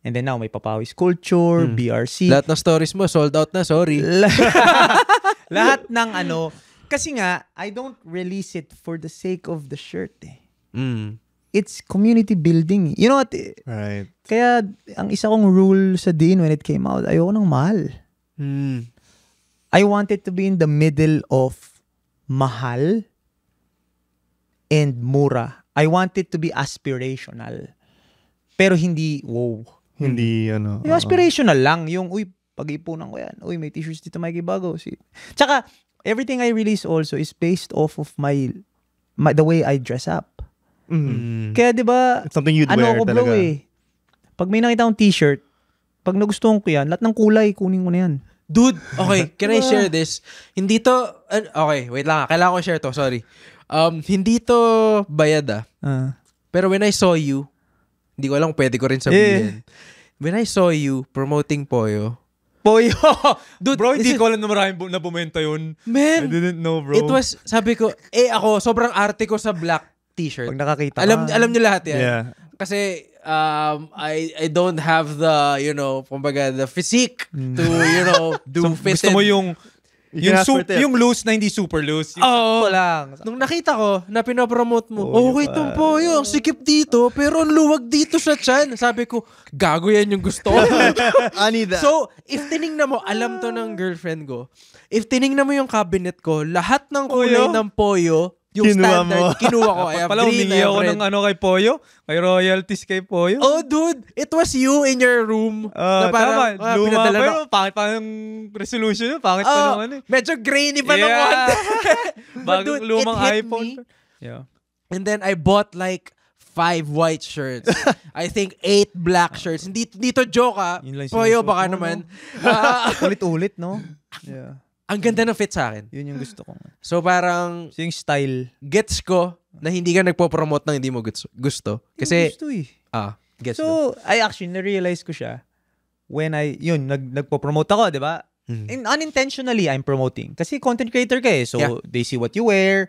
And then now, may Papawis culture, BRC. Lahat ng stories mo, sold out na, sorry. Lahat ng ano. Kasi nga, I don't release it for the sake of the shirt eh. It's community building. You know what? Right. Kaya, ang isa kong rule sa Dean when it came out, ayoko ng mahal. I want it to be in the middle of mahal and mura. I want it to be aspirational. Pero hindi, wow. Hindi, ano. Yung aspirational lang. Yung, pag-ipunan ko yan. May t-shirts dito, Mikey Bago. Tsaka, everything I release also is based off of my the way I dress up. Kaya, di ba, It's something you'd ano wear ko bro talaga. Pag may nakita akong t-shirt, pag nagustuhan ko yan, lahat ng kulay, kunin ko na yan. Dude, okay, can I share this? Hindi to, okay, wait lang, kailangan ko share to, sorry. Hindi to bayad Pero when I saw you, hindi ko alam kung pwede ko rin sabihin. When I saw you promoting Poyo, Dude, bro, hindi ko alam na maraming na bumenta yun. man, I didn't know, bro. it was, sabi ko, ako, sobrang arte ko sa black t-shirt. Pag nakakita Alam niyo lahat yan. Yeah. Kasi, I don't have the, kumbaga, the physique to, do fit gusto mo yung You can ask for tip. yung loose na hindi super loose. Yung sakto lang. Nung nakita ko na pinopromote mo, Oh, okay tong Poyo, ang sikip dito, pero ang luwag dito sa tiyan. Sabi ko, gago yan yung gusto ko. I need that. So, if tinignan mo, alam to ng girlfriend ko, if tinignan mo yung cabinet ko, lahat ng kulay Poyo? ng Poyo, yung Kinuha standard, mo. kinuha ko. I have Pala, green, humingi I have ako red. ng kay Poyo. Kay royalties kay Poyo. Oh, dude, it was you in your room. na parang, tama. Luma pinadala pa na. yun. Pangit pa yung resolution yun. Pangit pa naman eh. Medyo grainy pa ng Yeah. konti. But Bagong dude, lumang it hit iPhone. me. Yeah. And then I bought like 5 white shirts. I think 8 black shirts. Hindi to joke Yun lang Poyo, sinusuot baka mo, naman. Ulit-ulit, no? Yeah. Ang ganda ng fit sa akin. Yun yung gusto ko. So parang So yung style. gets ko na hindi ka nagpo-promote ng hindi mo gusto. Kasi, Yung gusto eh. gets ko. So, I actually na-realize ko siya when nagpo-promote ako, di ba? Unintentionally, I'm promoting. Kasi content creator ka eh. So, Yeah. they see what you wear.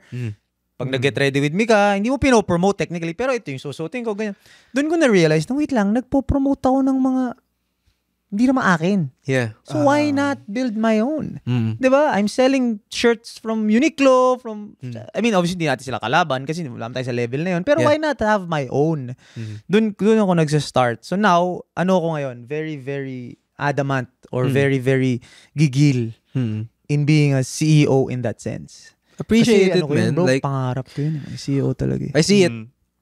Pag nag-get ready with me ka, hindi mo pinopromote technically, pero ito yung susutin ko, ganyan. Doon ko na-realize na, wait lang, nagpo-promote ako ng mga hindi naman akin. Yeah. So, why not build my own? Mm. Di ba? I'm selling shirts from Uniqlo, I mean, obviously, hindi natin sila kalaban kasi wala tayo sa level na yun. Pero Yeah. why not have my own? Doon ako nagsa-start. So now, ano ako ngayon? Very, very adamant or very, very gigil in being a CEO in that sense. Appreciate Kasi, it, ko yun, man. bro, Like, pangarap ko yun. CEO talaga. I see it.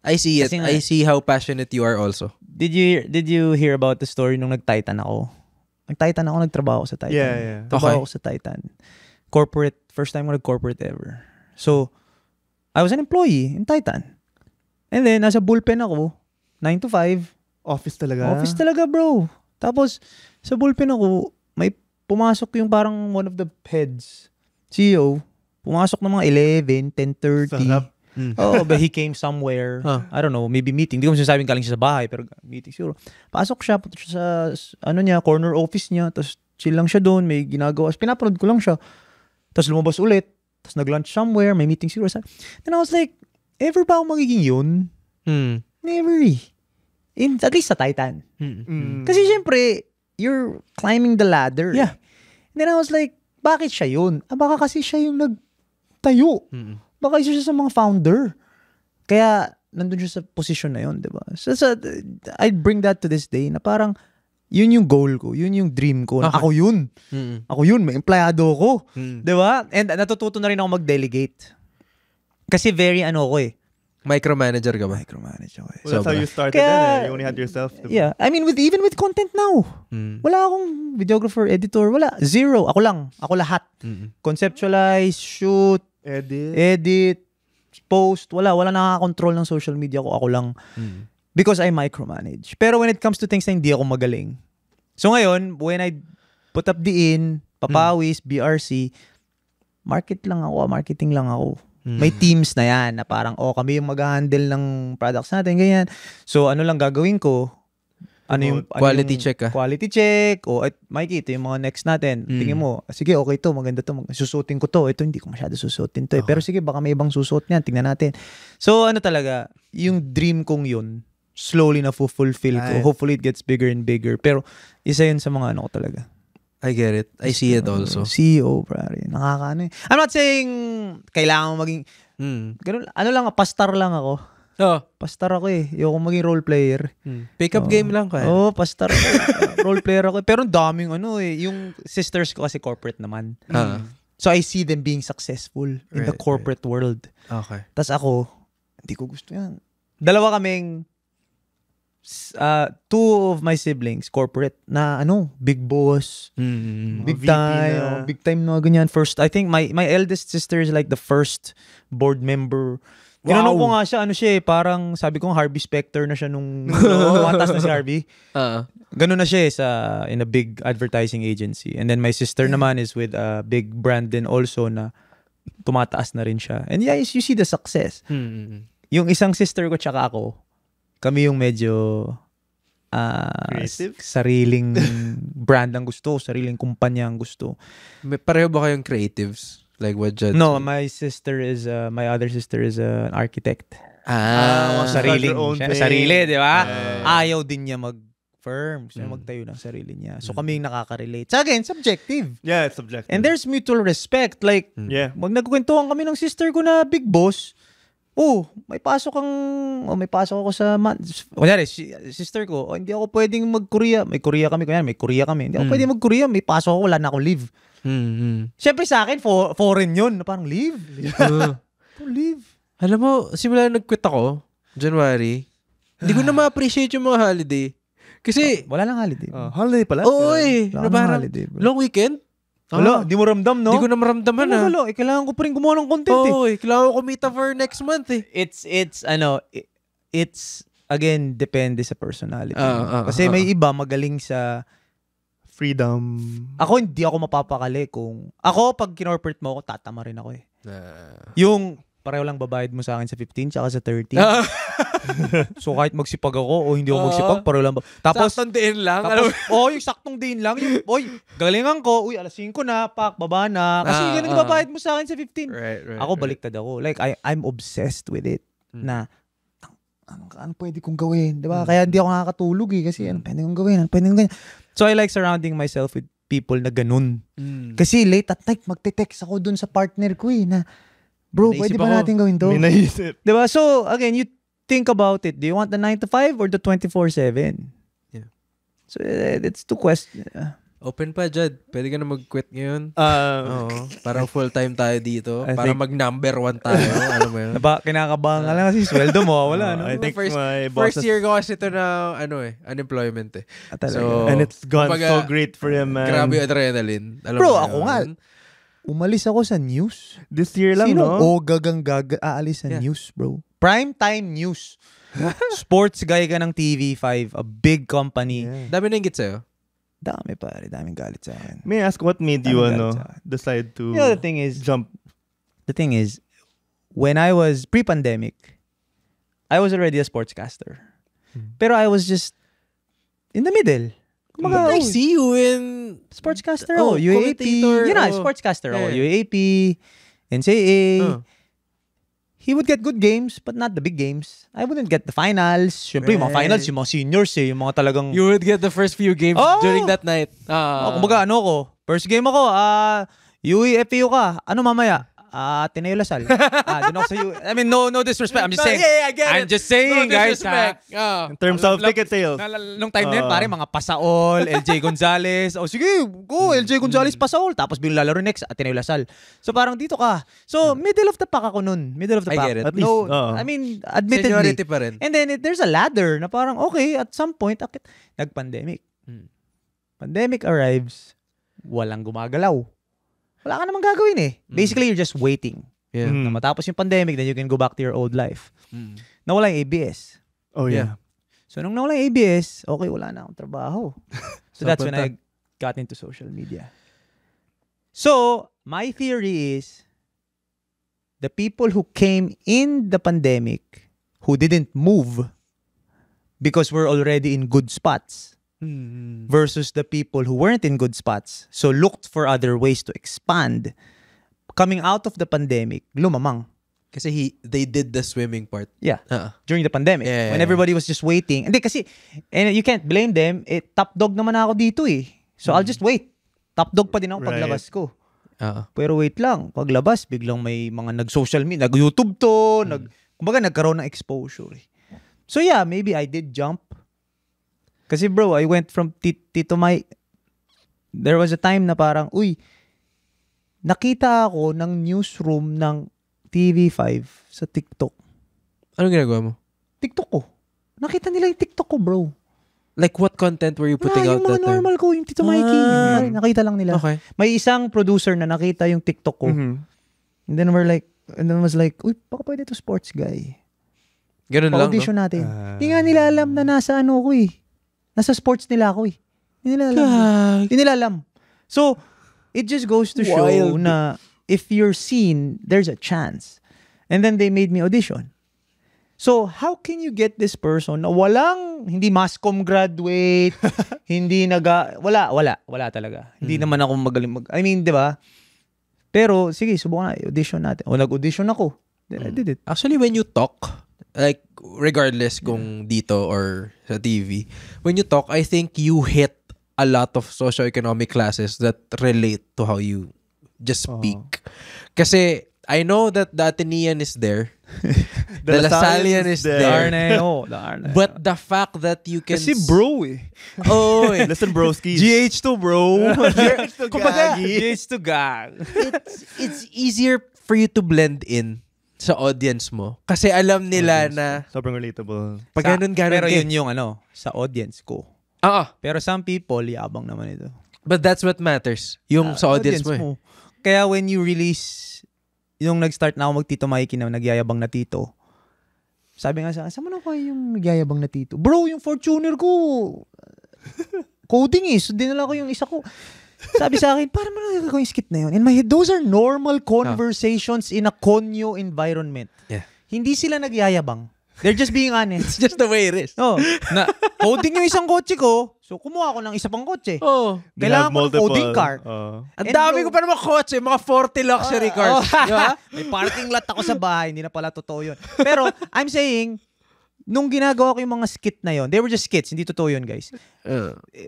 I see it. Kasi nga- I see how passionate you are also. Did you hear about the story nung nag-Titan ako? Nag-Titan ako, nagtrabaho ako sa Titan. Yeah. Trabaho Okay. ako sa Titan. Corporate, first time ko nag-corporate ever. So, I was an employee in Titan. And then, nasa bullpen ako, 9 to 5. Office talaga. Office talaga, bro. Tapos, sa bullpen ako, may pumasok yung parang one of the heads, CEO, pumasok ng mga 11, 10:30. Sarap. Oh, but he came somewhere. I don't know, maybe meeting. Hindi ko masasabing galing siya sa bahay, pero meeting siguro. Pasok siya, punta siya sa, corner office niya, tapos chill lang siya doon, may ginagawa. Pinapanood ko lang siya. Tapos lumabas ulit, tapos nag-lunch somewhere, may meeting siguro. Then I was like, ever ba ako magiging yun? Never eh. At least sa Titan. Kasi syempre, you're climbing the ladder. Yeah. And then I was like, bakit siya yun? Baka kasi siya yung nagtayo. Baka isa siya sa mga founder. Kaya, nandun siya sa position na yun, di ba? So, I'd bring that to this day na parang, yun yung goal ko, yun yung dream ko. Okay. Ako yun. Ako yun, may empleyado ko. Di ba? And natututo na rin ako mag-delegate. Kasi very ko eh. Micromanager ka ba? Micromanager ko eh. Well, that's how you started Kaya- You only had yourself. Diba? Yeah. I mean, even with content now. Wala akong videographer, editor, wala. Zero. Ako lang. Ako lahat. Conceptualize, shoot, edit, post, wala nakaka-control ng social media ko, ako lang. Because I micromanage. Pero when it comes to things na hindi ako magaling. So ngayon, when I put up the Papawis, BRC, marketing lang ako. May teams na yan na parang, kami yung mag-handle ng products natin, ganyan. So ano lang gagawin ko, Quality check ka. Quality check. Mikey, ito yung mga next natin. Tingin mo, sige, okay to, maganda to. Susutin ko to. Ito, hindi ko masyado susutin to. Pero sige, baka may ibang susuot niyan. Tingnan natin. So, talaga, yung dream kong yun, slowly na fulfill ko. Hopefully, it gets bigger and bigger. Pero, isa yun sa mga ko talaga. I get it. I see it also. CEO, pare. Nakakaano eh. I'm not saying kailangan mo maging, ganun, pastar lang ako. Pastar ako eh. Ayoko maging role player. Pick-up game lang ka. Pastar ako. Role player ako. Pero daming yung sisters ko kasi corporate naman. So I see them being successful in the corporate world. Okay. Tas ako, hindi ko gusto yan. Dalawa kaming, two of my siblings, corporate, na big boss. Big time. Big time na ganyan. First, I think my eldest sister is like the first board member. Tinanong ko nga siya, parang sabi ko Harvey Specter na siya nung tumatas na si Harvey. Ganun na siya in a big advertising agency. And then my sister naman is with a big brand din also na tumataas na rin siya. And yeah, you see the success. Yung isang sister ko tsaka ako, kami yung medyo creative? Sariling brand ang gusto, sariling kumpanya ang gusto. Pareho ba kayong creatives? Like what Judge? No, my other sister is an architect. Sariling sarili, di ba? Ayaw din niya mag-firm. Gusto niya magtayo ng sarili niya. So kami yung nakaka-relate. So again, subjective. Yeah, it's subjective. And there's mutual respect. Like, nagkukwentuhan kami ng sister ko na big boss. May pasok ako sa kunyari, sister ko, hindi ako pwedeng mag-Korea. May Korea kami. Hindi ako pwedeng mag-Korea. May pasok ako, wala na akong leave. Siyempre sa akin, foreign yun. Parang leave. Leave. Alam mo, simula nag-quit ako, January, hindi ko na ma-appreciate yung mga holiday. Kasi, wala lang holiday. Holiday pala? oo Wala nang holiday, bro. long weekend. Wala, di mo ramdam, no? Di ko na maramdaman Wala, kailangan ko pa rin gumawa ng content kailangan ko kumita for next month It's again, depende sa personality. Kasi may iba magaling sa freedom. Ako, hindi ako mapapakali kung... Ako, pag kinorporate mo ako, tatama rin ako eh. Yung pareho lang babayad mo sa akin sa 15 tsaka sa 30. So kahit magsipag ako o hindi ako magsipag, pareho lang. Tapos, saktong din lang. Tapos, yung saktong din lang. Yung, galingan ko, alas 5 na, baba na. Kasi ganun babayad mo sa akin sa 15. Right, Ako, baliktad ako. Like, I'm obsessed with it. Na, ano pwede kong gawin? Diba? Kaya hindi ako nakakatulog eh. Kasi ano pwede kong gawin? So I like surrounding myself with people na ganun. Kasi late at night, magte-text ako dun sa partner ko eh. Na, bro, pwede ba natin gawin to? May naisip. Diba? So, again, you think about it. Do you want the 9 to 5 or the 24/7? Yeah. So, it's two questions. Open pa, Jud. Pwede ka na mag-quit ngayon. Oo. Parang full-time tayo dito. Para mag-number 1 tayo. Alam mo yun? Kinakabahan ka lang kasi sweldo mo. Wala, no? I think my first year ko kasi ito na, unemployment eh. So, and it's gone so great for him, man. Grabe adrenaline. Alam bro, mo ako nga. Umalis ako sa news. This year lang, no? Aalis sa news, bro. Primetime news. Sports guy ka ng TV5. A big company. Dami na ingit sa'yo. daming galit sa akin. May I ask what made you Daming galit sa akin. decide to You know, the thing is, when I was pre-pandemic, I was already a sportscaster. Pero I was just in the middle. But I see you in... Sportscaster Oh, ako, UAP. commentator, Yun na, oh. sportscaster ako. Yeah. UAP, NCAA. Oh. He would get good games, but not the big games. I wouldn't get the finals. Siyempre, yung mga Right. finals, yung mga seniors yung mga talagang... You would get the first few games Oh! during that night. kumbaga, ko, first game ako, UAFU ka. Ano mamaya? Ateneo Lasal. Doon ako sa I mean, no disrespect. I'm just saying. I get I'm it. just saying, No guys. disrespect. in terms of ticket sales? Nung time na yun, pare, mga Pasaol, LJ Gonzalez. Sige, go, LJ Gonzalez, Pasaol. Tapos lalaro next, Ateneo Lasal. So parang dito ka. So, middle of the pack ako nun. Middle of the I pack. get it. At least, I mean, admittedly. Seniority pa rin. And then, there's a ladder na parang, okay, at some point, nag-pandemic. Pandemic arrives, walang gumagalaw. Wala ka namang gagawin eh. Basically, you're just waiting. Yeah. Na matapos yung pandemic, then you can go back to your old life. Nawala yung ABS. Oh yeah. So, nung nawala yung ABS, okay, wala na akong trabaho. So, that's when punta. I got into social media. So, my theory is, the people who came in the pandemic, who didn't move, because we're already in good spots, versus the people who weren't in good spots, so looked for other ways to expand, coming out of the pandemic, lumamang. Kasi they did the swimming part. Yeah. Uh-uh. During the pandemic. Yeah, when yeah. everybody was just waiting. Hindi kasi, and you can't blame them, top dog naman ako dito eh. So I'll just wait. Top dog pa din ako paglabas ko. Pero wait lang, paglabas, biglang may mga nag-social media, nag-YouTube to, kumbaga nagkaroon ng exposure eh. So yeah, maybe I did jump. Kasi bro, I went from Tito Mike. There was a time na parang, nakita ako ng newsroom ng TV5 sa TikTok. Anong ginagawa mo? TikTok ko. Nakita nila yung TikTok ko, bro. Like what content were you putting out yung mga that time? normal ko, yung Tito Mikey. Pare, nakita lang nila. Okay. May isang producer na nakita yung TikTok ko. And then was like, baka pwede to sports guy. Ganun lang, no? Pa-audition natin. Hindi nga nila alam na nasa ano ko eh. Nasa sports nila ako eh. Hindi nila alam. So, it just goes to show Wild. na if you're seen, there's a chance. And then they made me audition. So, how can you get this person na hindi mass comm graduate, wala talaga. Hindi naman ako magaling I mean, di ba? Pero, sige, subukan na, audition natin. O, nag-audition ako. Then I did it. Actually, when you talk, like, regardless kung dito or sa TV, when you talk, I think you hit a lot of socioeconomic classes that relate to how you just speak. Kasi, I know that the Atenean is there. The Lasallian is there. The Arne. But the fact that you can... Kasi bro eh. Oh, eh. Listen, broski. GH2 bro. Kumbaga, GH2 gang. It's easier for you to blend in sa audience mo. Kasi alam nila na sobrang relatable. pag ganun Pero ka. yun yung sa audience ko. Pero some people, yabang naman ito. But that's what matters. Yung sa audience mo. Eh. Kaya when you release, yung nag-start na ako mag-Tito Mikey na nagyayabang na tito, sabi nga sa akin, saan mo na kaya yung nagyayabang na tito? Bro, yung Fortuner ko, coding eh. So dinala ko yung isa ko. Sabi sa akin, para mo na gagawin yung skit na yun? In my head, those are normal conversations in a conyo environment. Yeah. Hindi sila nagyayabang. They're just being honest. It's just the way it is. Coding yung isang kotse ko, so kumuha ako ng isa pang kotse. Oh. Kailangan ko ng coding car. Ang dami ko pa naman kotse, mga 40 luxury cars. Diba? May parking lot ako sa bahay, hindi na pala totoo yun. Pero, I'm saying, nung ginagawa ko yung mga skit na yun, they were just skits, hindi totoo yun, guys.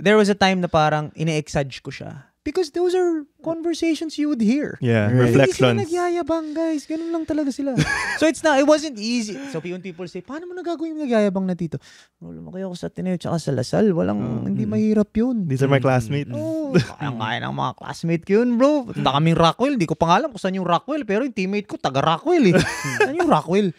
There was a time na parang ine-exage ko siya. Because those are conversations you would hear. Yeah, Right. reflections. Hindi sila nagyayabang, guys. Ganun lang talaga sila. So it wasn't easy. So when people say, paano mo nagagawin yung nagyayabang na dito? Lumaki ako sa Ateneo tsaka sa Lasal. Hindi mahirap yun. These are my classmates. Kaya ng mga classmate ko yun, bro. Punta kaming Rockwell. Di ko pa nga alam kung saan yung Rockwell. Pero yung teammate ko, taga Rockwell eh. Saan yung Rockwell?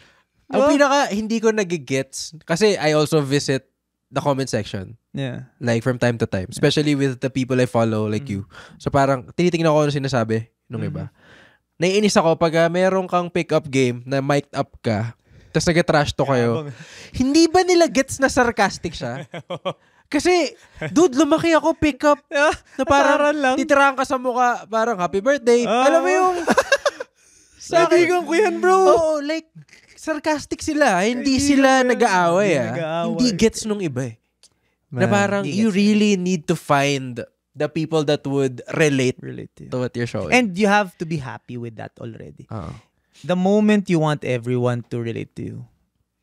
Ang pinaka hindi ko nagigets, kasi I also visit the comment section. Yeah. Like from time to time. Especially with the people I follow like you. So parang tinitingnan ko ano sinasabi nung iba. Naiinis ako pag meron kang pick-up game na mic'd up ka tapos nag-trash to kayo. Hindi ba nila gets na sarcastic siya? Kasi, dude, lumaki ako pick up na parang Asaran lang. titirahan ka sa mukha, parang happy birthday. Alam mo yung sa Kaibigan ko yan, bro. Oo, like sarcastic sila. Hindi sila nag-aaway. Hindi gets nung iba eh. Na parang you really need to find the people that would relate to what you're showing. And you have to be happy with that already. Oo. The moment you want everyone to relate to you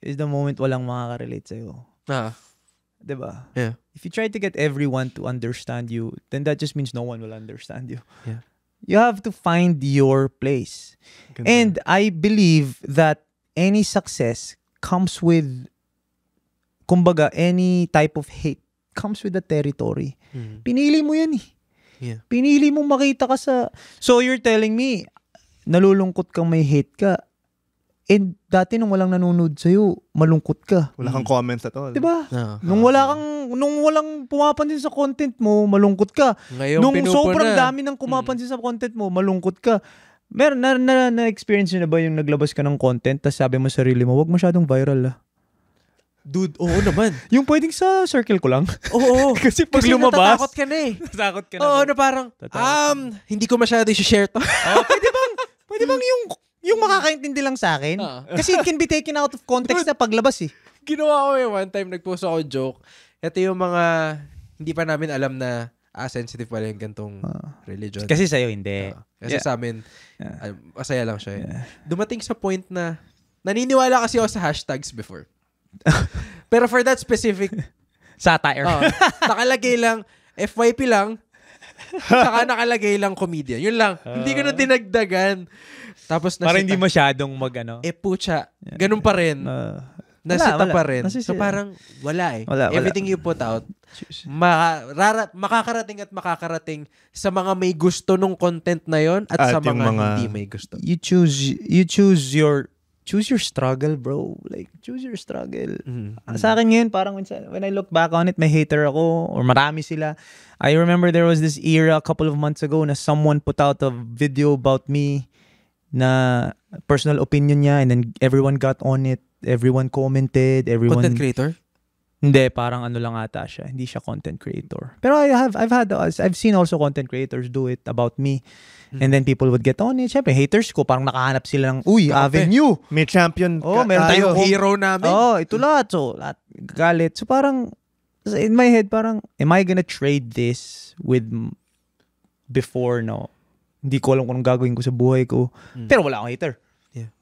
is the moment walang makaka-relate sa'yo. Diba? Yeah. If you try to get everyone to understand you, then that just means no one will understand you. Yeah. You have to find your place. And I believe that any success comes with, kumbaga, any type of hate comes with the territory. Pinili mo yan eh. Yeah. Pinili mo makita ka sa... So you're telling me, nalulungkot kang may hate ka, and dati nung walang nanonood sa'yo, malungkot ka. Wala kang comments at all. Diba? Nung walang pumapansin sa content mo, malungkot ka. Ngayon, Nung sobrang na. dami ng kumapansin sa content mo, malungkot ka. Meron na-experience nyo na ba yung naglabas ka ng content tapos sabi mo sa sarili mo, wag masyadong viral Dude, oo naman. Yung pwedeng sa circle ko lang. Oo. Kasi pag Kasi lumabas, natatakot ka na eh. natakot ka na. Oo, na parang, hindi ko masyado i-share to. Pwede bang yung makakaintindi lang sa akin? Kasi it can be taken out of context na paglabas eh. Ginawa ko one time, nagpost ako joke. Ito yung mga, hindi pa namin alam na, sensitive pala yung gantong religion. Kasi sa'yo hindi. Kasi sa amin, masaya lang siya. Dumating sa point na, naniniwala kasi ako sa hashtags before. Pero for that specific satire, nakalagay lang, FYP lang, saka nakalagay lang comedian. Yun lang. Hindi ko na dinagdagan. Tapos para hindi masyadong pucha. Ganun pa rin. Nasita pa rin. So parang wala eh. Everything you put out, makakarating at makakarating sa mga may gusto nung content na yon at sa mga hindi may gusto. You choose your struggle, bro. Like, choose your struggle. Sa akin ngayon, parang when I look back on it, may hater ako or marami sila. I remember there was this era a couple of months ago na someone put out a video about me na personal opinion niya and then everyone got on it. Everyone commented. Content creator? Hindi, parang ano lang ata siya. Hindi siya content creator. Pero I've seen also content creators do it about me. And then people would get on it. Siyempre, haters ko, parang nakahanap sila ng, avenue. May champion. Meron tayong hero namin. Ito lahat. So, lahat galit. So, parang, in my head, parang, am I gonna trade this with before, no? Hindi ko alam kung anong gagawin ko sa buhay ko. Pero wala akong hater. Yeah.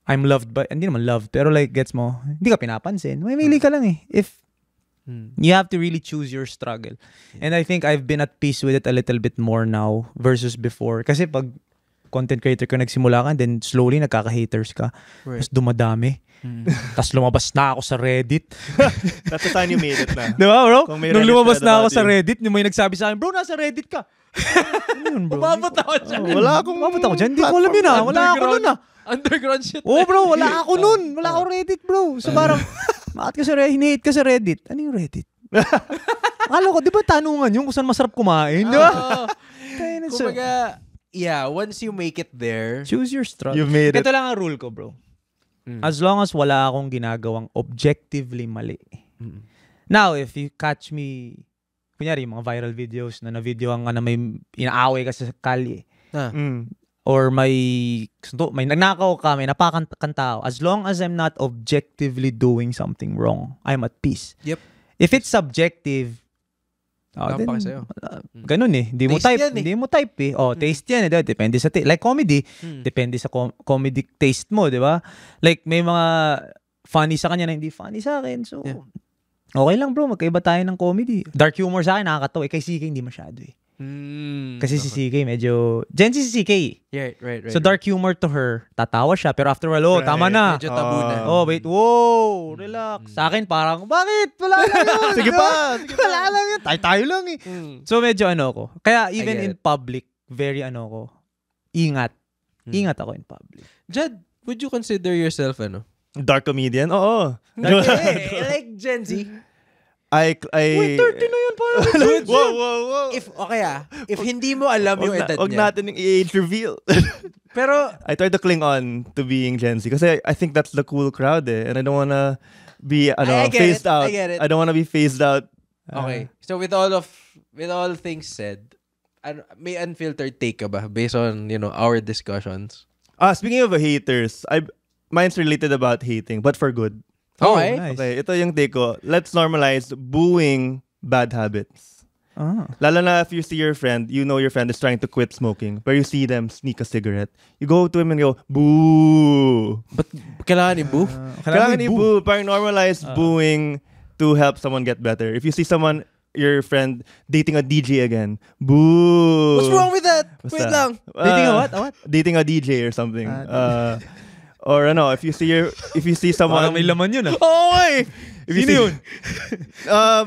I'm loved by, hindi naman loved, pero like, gets mo, hindi ka pinapansin. Mamili ka lang eh. If you have to really choose your struggle. Yeah. And I think I've been at peace with it a little bit more now versus before. Kasi pag content creator ka, nagsimula ka, then slowly nagkaka-haters ka. Right. Tapos dumadami. Tapos lumabas na ako sa Reddit. That's the time you made it na. Diba, bro? Kung may Nung Reddit lumabas thread na ako about sa you. Reddit, may nagsabi sa akin, bro, nasa Reddit ka. Ano yun, bro? Umabot ako dyan. Umabot ako dyan. Hindi ko alam yun ah. Wala ako nun ah. Underground shit. Oh, bro, wala ako nun. Wala ako Reddit, bro. So parang, bakit ka sa Reddit? Hinihate ka sa Reddit. Ano yung Reddit? Akala ko, di ba tanungan yung kung saan masarap kumain? Di ba? Kumbaga, yeah, once you make it there, choose your struggle. You made it. Ito lang ang rule ko, bro. As long as wala akong ginagawang objectively mali. Now, if you catch me, kunyari, yung mga viral videos na na-videoan ka na may inaaway ka sa kalye. Or may nagnakaw ka, may napakantao. As long as I'm not objectively doing something wrong, I'm at peace. Yep. If it's subjective, then, ganun eh. Hindi mo type. Hindi mo type eh. Taste yan eh. Depende sa like comedy. Depende sa comedy taste mo, di ba? Like may mga funny sa kanya na hindi funny sa akin. So, okay lang bro. Magkaiba tayo ng comedy. Dark humor sa akin nakakatawa. Kay CK hindi masyado eh. Kasi si CK medyo... Gen Z si CK eh. Right. So dark humor to her, tatawa siya. Pero after a while, tama na. Medyo tabu na. Wait. Whoa! Relax. Sa akin parang, bakit? Wala lang yun. Sige pa. Wala lang yun. Tayo lang eh. So medyo ko. Kaya even in public, very ko. Ingat. Ingat ako in public. Jad, would you consider yourself Dark comedian? Oo. like Gen Z? Wait, 30 na yun parang. Whoa. If hindi mo alam yung edad Huwag niya. natin yung age reveal. Pero, I try to cling on to being Gen Z kasi I think that's the cool crowd eh. And I don't wanna be phased out. I get it. I don't wanna be phased out Okay. So with all things said, may unfiltered take ka ba based on, our discussions? Speaking of haters, mine's related about hating, but for good. Okay. Nice. Okay, ito yung take ko. Let's normalize booing bad habits. Lalo na if you see your friend, you know your friend is trying to quit smoking, but you see them sneak a cigarette. You go to him and go, boo! But kailangan i-boo? Kailangan i-boo. Parang normalize booing to help someone get better. If you see your friend dating a DJ again, boo! What's wrong with that? Basta. Wait lang. Dating a what? A what? Dating a DJ or something. Or if you see someone... Parang may laman yun Okay! Sino yun?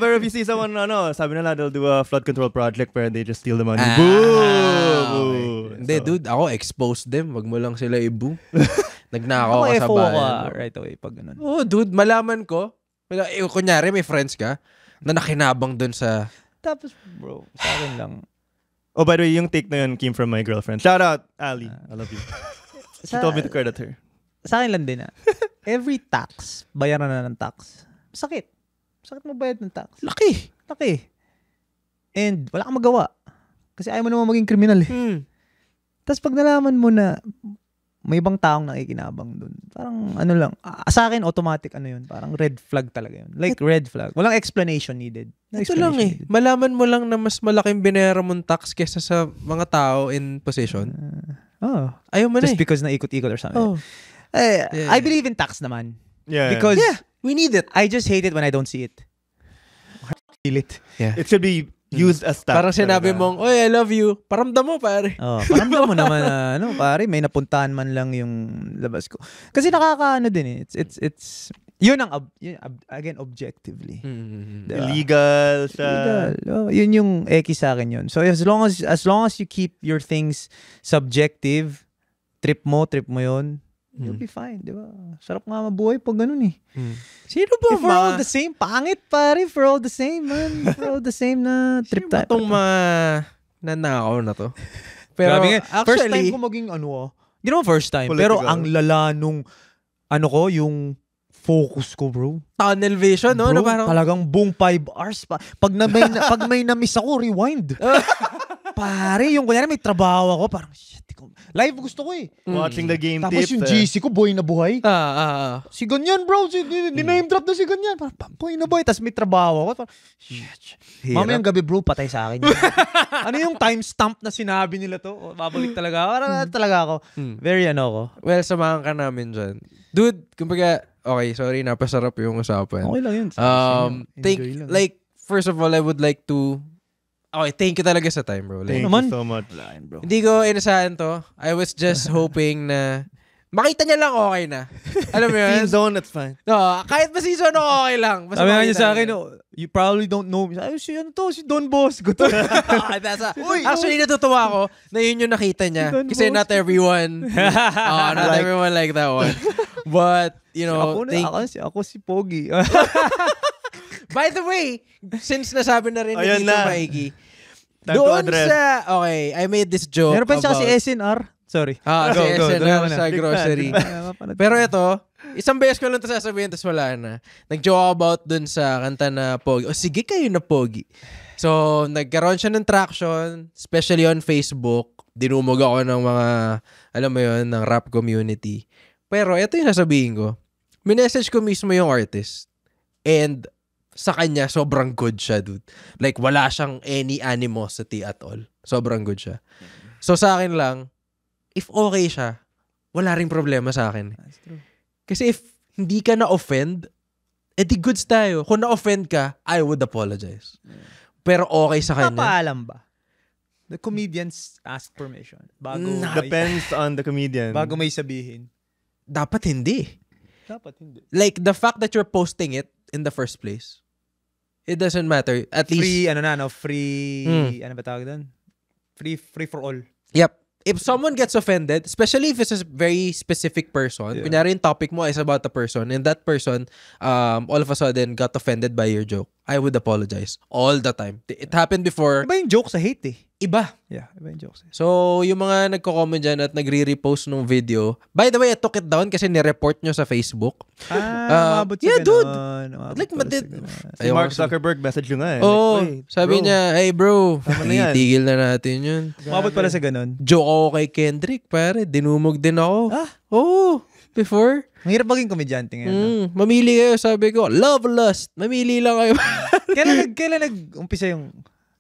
Pero if you see someone, sabi nila, they'll do a flood control project where they just steal the money. Boo! Hindi, dude, ako expose them. Wag mo lang sila i-boo. Nagnakaw Ako ka sa FO bayan. ka right away pag ganun. Oh, dude, malaman ko. Kunyari, may friends ka na nakinabang dun sa... Tapos, bro, sa akin lang. Oh, by the way, yung take na yun came from my girlfriend. Shout out, Ali. I love you. She told me to credit her. Sa akin lang din every tax, bayaran na ng tax. Sakit. Sakit mo bayad ng tax. Laki. And wala kang magawa. Kasi ayaw mo naman maging kriminal Tapos pag nalaman mo na may ibang taong nakikinabang dun, parang lang, sa akin automatic yun, parang red flag talaga yun. Like red flag. Walang explanation needed. Ito lang Malaman mo lang na mas malaking binera mong tax kesa sa mga tao in position. Ayaw mo na Just because naikot-ikot or something. I believe in tax naman. Yeah. Because we need it. I just hate it when I don't see it. Feel it. Yeah. It should be used as tax. Parang sinabi mong, oy, I love you. Paramdam mo, pare. Paramdam mo naman na, pare, may napuntahan man lang yung labas ko. Kasi nakakaano din It's yun ang, again, objectively. Diba? Illegal siya. Illegal. Yun yung eki sa akin yun. So as long as you keep your things subjective, trip mo yun, you'll be fine, di ba? Sarap nga mabuhay pag ganun Sino ba If we're all the same, pangit pare, for all the same, man. For all the same na trip tayo. Sino ba itong nanakaw na to? Pero Grabe nga. First time actually, ko maging hindi naman first time, Political. pero ang lala nung yung focus ko, bro. tunnel vision, no? Bro, Na parang, talagang buong 5 hours pa. Pag may na-miss ako, rewind. Pare, yung kunyari may trabaho ako, parang shit, live gusto ko Watching the game Tapos tips. yung GC ko, buhay na buhay. Si ganyan, bro. Diname drop na si ganyan. Parang buhay na buhay. Tapos may trabaho ako. Parang, shit. Mamayang gabi, bro, patay sa akin. Ano yung timestamp na sinabi nila to? Babalik talaga ako. Parang talaga ako. Very ko. well, samahan ka namin dyan. Dude, kumbaga, okay, sorry, napasarap yung usapan. Okay lang yun. Enjoy lang. First of all, I would like to, thank you talaga sa time, bro. Thank naman. you so much. bro. Hindi ko inasahan to. I was just hoping na makita niya lang okay na. Alam mo yun? Scene zone, that's fine. No, kahit ba season okay lang. Basta Sabi nga makita niya sa akin, niya. you probably don't know me. Ay, si Don Bosco to. Actually, natutuwa ako na yun yung nakita niya. Don Kasi Bosco. not everyone, not everyone like that one. But, Ako si Pogi. by the way, since nasabi na rin ni Ayun Tito na. Mikey, Time to doon address. I made this joke Meron pa siya about, kasi SNR. Sorry. kasi Go, SNR dalawa na. sa grocery. Pero ito, isang beses ko lang ito sasabihin, tapos wala na. Nag-joke ako about dun sa kanta na Pogi. O sige kayo na Pogi. So, nagkaroon siya ng traction, especially on Facebook. Dinumog ako ng mga, alam mo yun, ng rap community. Pero ito yung sasabihin ko. Minessage ko mismo yung artist. And sa kanya, sobrang good siya, dude. Like, wala siyang any animosity at all. Sobrang good siya. So, sa akin lang, if okay siya, wala ring problema sa akin. That's true. Kasi if hindi ka na-offend, edi goods tayo. Kung na-offend ka, I would apologize. Pero okay sa kanya. Papaalam ba? The comedians ask permission. Bago Depends on the comedian. bago may sabihin. Dapat hindi. Dapat hindi. Like, the fact that you're posting it in the first place, it doesn't matter. At least, Free, free, ano ba tawag doon? Free for all. yep. If someone gets offended, especially if it's a very specific person, kunyari yung topic mo is about a person, and that person, all of a sudden, got offended by your joke, I would apologize all the time. It happened before. Iba yung joke sa hate eh. Iba. Yeah, iba yung joke sa hate. So, yung mga nagko-comment dyan at nagre-repost ng video, by the way, I took it down kasi ni-report nyo sa Facebook. Umabot sa yeah, dude. ganon. Like, madid. Si Mark Zuckerberg message nyo nga eh. Oh, Like, "Wait, sabi bro, niya, hey bro, Tama na yan." itigil na natin yun. Umabot pala sa ganon. Joke ako kay Kendrick, pare. Dinumog din ako. Oo, before. Mahirap maging komedyante ngayon. No? Mamili kayo, sabi ko. Love, lust. Mamili lang kayo. Kailan nag-umpisa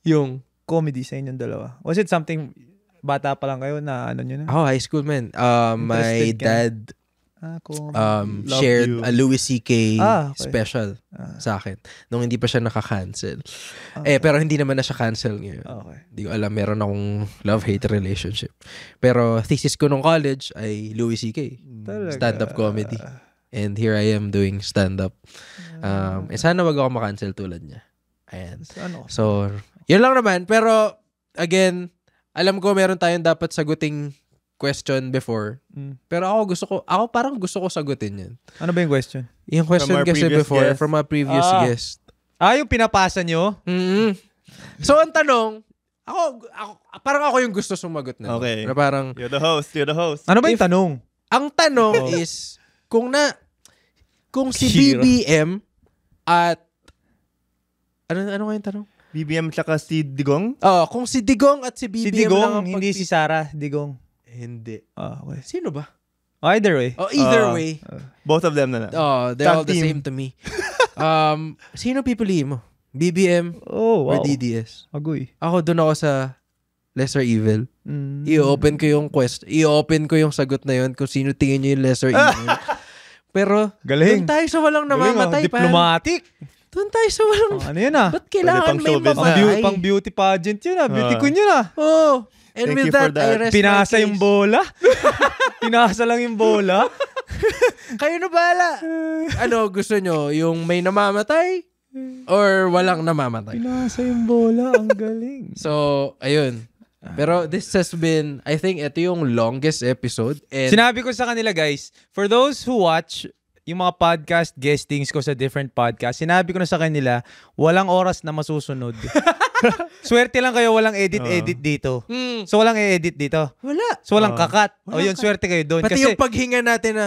yung comedy sa inyong dalawa? Was it something bata pa lang kayo na ano nyo na? Oh, high school, man. My Interested ka? dad Love shared you. a Louis C.K. Okay. special sa akin nung hindi pa siya naka-cancel. Pero hindi naman na siya cancel ngayon. Okay. Hindi ko alam, meron akong love-hate relationship. Pero thesis ko nung college ay Louis C.K. Talaga. Stand-up comedy. And here I am doing stand-up. Sana wag ako makancel tulad niya. Ayan. So, yun lang naman. Pero, again, alam ko meron tayong dapat saguting question before. Pero ako parang gusto ko sagutin yan. Ano ba yung question? Yung question From our kasi previous before, guest. from a previous guest. Yung pinapasa nyo? So, ang tanong, parang ako yung gusto sumagot na. Okay. Na parang, You're the host. Ano ba yung tanong? ang tanong is, kung si Shiro. BBM at, ano nga yung tanong? BBM tsaka si Digong? Kung si Digong at si BBM Si lang Digong, ang hindi si Sarah. Digong. Hindi. Okay. Sino ba? Either way. Either way. Both of them na. They're Tag all the team. same to me. Sino pipiliin mo? BBM Oh, or wow. DDS? Agoy. Ako doon ako sa lesser evil. I-open ko yung i-open ko yung sagot na yun kung sino tingin nyo yung lesser evil. Pero, Galing. doon tayo sa walang namamatay. Diplomatic. Doon tayo sa walang... Ano yun ah? Ba't kailangan pang may showbiz na. mamatay? Pang beauty pageant yun ah. Beauty queen yun ah. Oh. And Thank with you for that, I that. rest Pinasa my yung case. bola. Pinasa lang yung bola. Kayo na bahala. Gusto nyo? Yung may namamatay? Or walang namamatay? Pinasa yung bola. Ang galing. So, ayun. Pero this has been, I think, ito yung longest episode. And Sinabi ko sa kanila guys, for those who watch yung mga podcast guestings ko sa different podcast, sinabi ko na sa kanila, walang oras na masusunod. Swerte lang kayo walang edit dito. So walang i-edit dito. wala. So walang kakat. O yun, swerte kayo doon. Pati Kasi, yung paghinga natin na,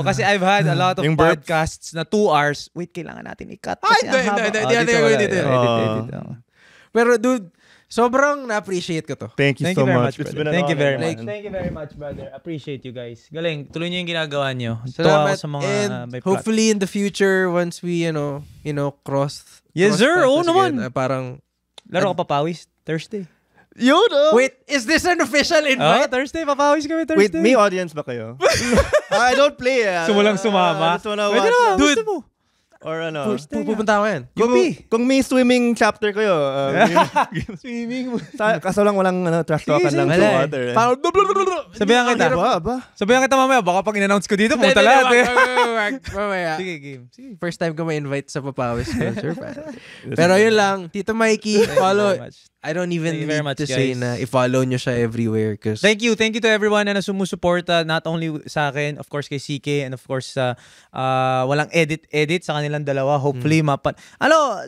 kasi I've had a lot of Yung burps. podcasts na 2 hours. Wait, kailangan natin i-cut. Ay, Kasi ang haba. hindi, Dito wala. wala. Dito. Edit. pero dude, sobrang na-appreciate ko to. Thank you Thank so you very much. much, It's brother. been an Thank you very honor, much. man. Thank you very much, brother. Appreciate you guys. Galing. Tuloy niyo yung ginagawa niyo. Tuwa ako Salamat. sa mga And may plot. hopefully in the future, once we, cross Yes, sir. paths Oo again, naman. parang, Laro ka papawis? Thursday. Yun, wait, is this an official Oh, invite? Thursday. Papawis kami Thursday. Wait, may audience ba kayo? I don't play eh. So walang sumama? I just wanna Pwede watch. naman, Dude. gusto mo. Or ano. Pupunta ako yan. Kung may swimming chapter kayo, Swimming mo. kaso lang walang trash talkan Sige, lang sige. sa Wala eh. water. Eh. Parang, Sabihan kita. Aba. Sabihan kita mamaya. Baka pag in-announce ko dito, Hindi, pumunta hindi, lahat eh. wag. Mamaya. Sige, game. Sige. First time ko ma-invite sa Papawis Culture. Pero yun lang, Tito Mikey, follow. I don't even Thank you very need much, to say guys. na i-follow nyo siya everywhere. Cause Thank you to everyone na sumusuporta, not only sa akin, of course kay CK, and of course sa walang edit sa kanilang dalawa. Hopefully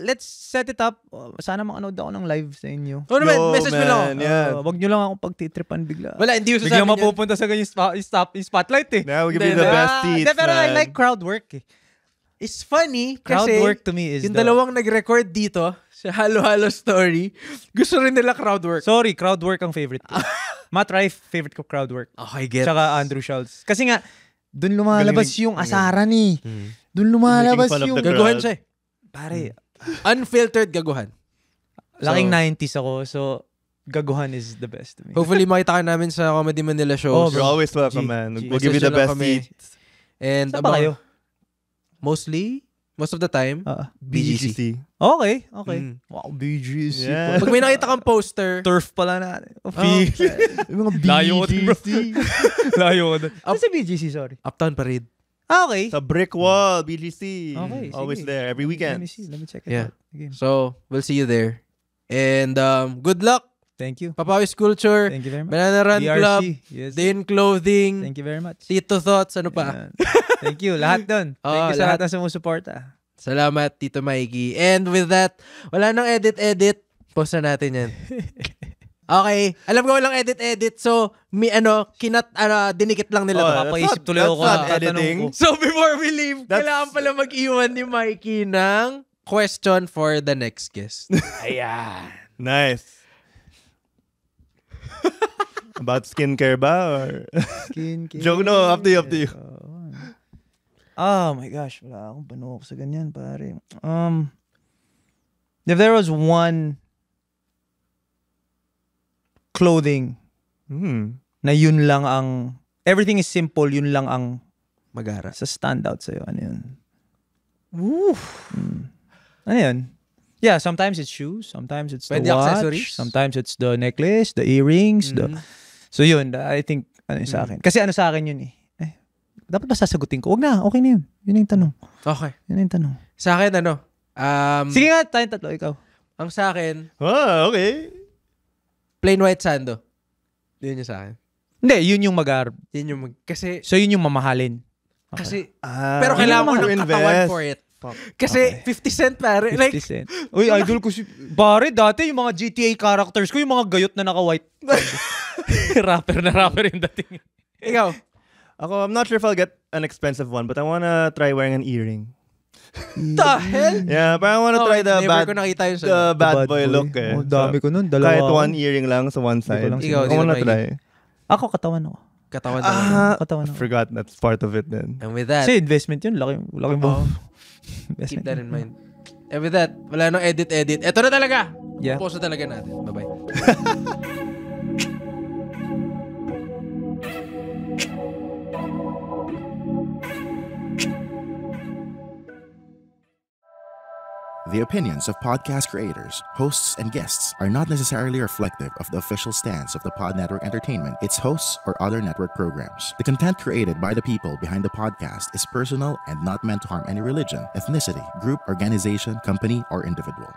let's set it up. Sana makanood ako ng live sa inyo. oh naman, Yo, message mo lang ako. man, yeah. Wag nyo lang ako pagtitripan bigla. Wala, hindi ko Bigla sasabihin yan. mapupunta sa ganyan yung spotlight eh. Now we give you the best seats, Pero I man. like crowd work eh. It's funny Crowd kasi work to me is yung dalawang nag-record dito sa Halo Halo Story, gusto rin nila crowd work. Sorry, crowd work ang favorite ko. Matt Rife, favorite ko crowd work. Okay, get. Tsaka Andrew Schultz. Kasi nga, doon lumalabas Galing- yung asaran eh. Doon lumalabas Making fun of yung... the crowd. Gaguhan siya eh. Pare, Unfiltered gaguhan. laking So, 90s ako, so gaguhan is the best to me. Hopefully makita ka namin sa Comedy Manila shows. You're always welcome, G. man. G. We'll give you the Message best lang kami. seats. And Saan ba kayo? most of the time, BGC. Okay. Mm. Wow, BGC. Yeah. Pag may nakita kang poster, Turf pala natin. Yung mga Layo ko dun, bro. BGC. Layo ko doon. Ano si BGC, sorry? Uptown Parade. Okay. Sa brick wall, BGC. Okay, Always sige. there, every Let weekend. me see. Let me check it Yeah. out. Again. So, we'll see you there. And good luck, Thank you. Papawis Culture, Thank you very much. Banana Run BRC. Club, Yes. Din Clothing, Thank you very much. Tito Thoughts, ano pa? Ayan. Thank you. Lahat doon. Thank you sa lahat na sumusuporta. Salamat, Tito Mikey. And with that, wala nang edit-edit. Post na natin yan. Okay. Alam ko walang edit-edit. So, dinikit lang nila. Papaisip tuloy ako. editing. So, before we leave, kailangan pala mag-iwan ni Mikey ng question for the next guest. Ayan. Nice. About skincare ba? Or... Skincare. Joke, no. Up to you. Oh my gosh. Wala akong panuok sa ganyan, pare. If there was one clothing na yun lang ang... Everything is simple, yun lang ang Magara. sa standout sa'yo. Ano yun? Ano yun? Yeah, sometimes it's shoes, sometimes it's Pwede the watch, accessories. sometimes it's the necklace, the earrings. So yun, I think, ano yun sa akin. Kasi ano sa akin yun eh. Dapat ba sasagutin ko? Wag na, okay na yun. Yun na yung tanong. Okay. Yun na yung tanong. Sa akin, Sige nga, tayong tatlo, ikaw. ang sa akin, Okay. plain white sando. Yun yung sa akin. Hindi, yun yung Yun yung kasi, So yun yung mamahalin. pero kailangan mo to ng katawan invest. for it. Kasi 50 cent pare. 50 Like, cent. Uy, idol ko si... Pare, dati yung mga GTA characters ko, yung mga gayot na naka-white. rapper yung dating. ikaw, Ako, I'm not sure if I'll get an expensive one, but I wanna try wearing an earring. the hell? Yeah, parang I wanna try the never ko nakita yun the sa'yo. bad boy look eh. Oh, dami ko nun. Dalawa Kahit ako. one earring lang sa one side. lang Ikaw, I wanna sino, try. Ako, katawan ako. Katawan na. Katawan I ako. forgot that's part of it then. And with that, Kasi investment yun. Laking mo. keep that in mind. And with that, wala nang edit-edit. Eto na talaga. Yeah. Post na talaga natin. Bye-bye. The opinions of podcast creators, hosts, and guests are not necessarily reflective of the official stance of the Pod Network Entertainment, its hosts, or other network programs. The content created by the people behind the podcast is personal and not meant to harm any religion, ethnicity, group, organization, company, or individual.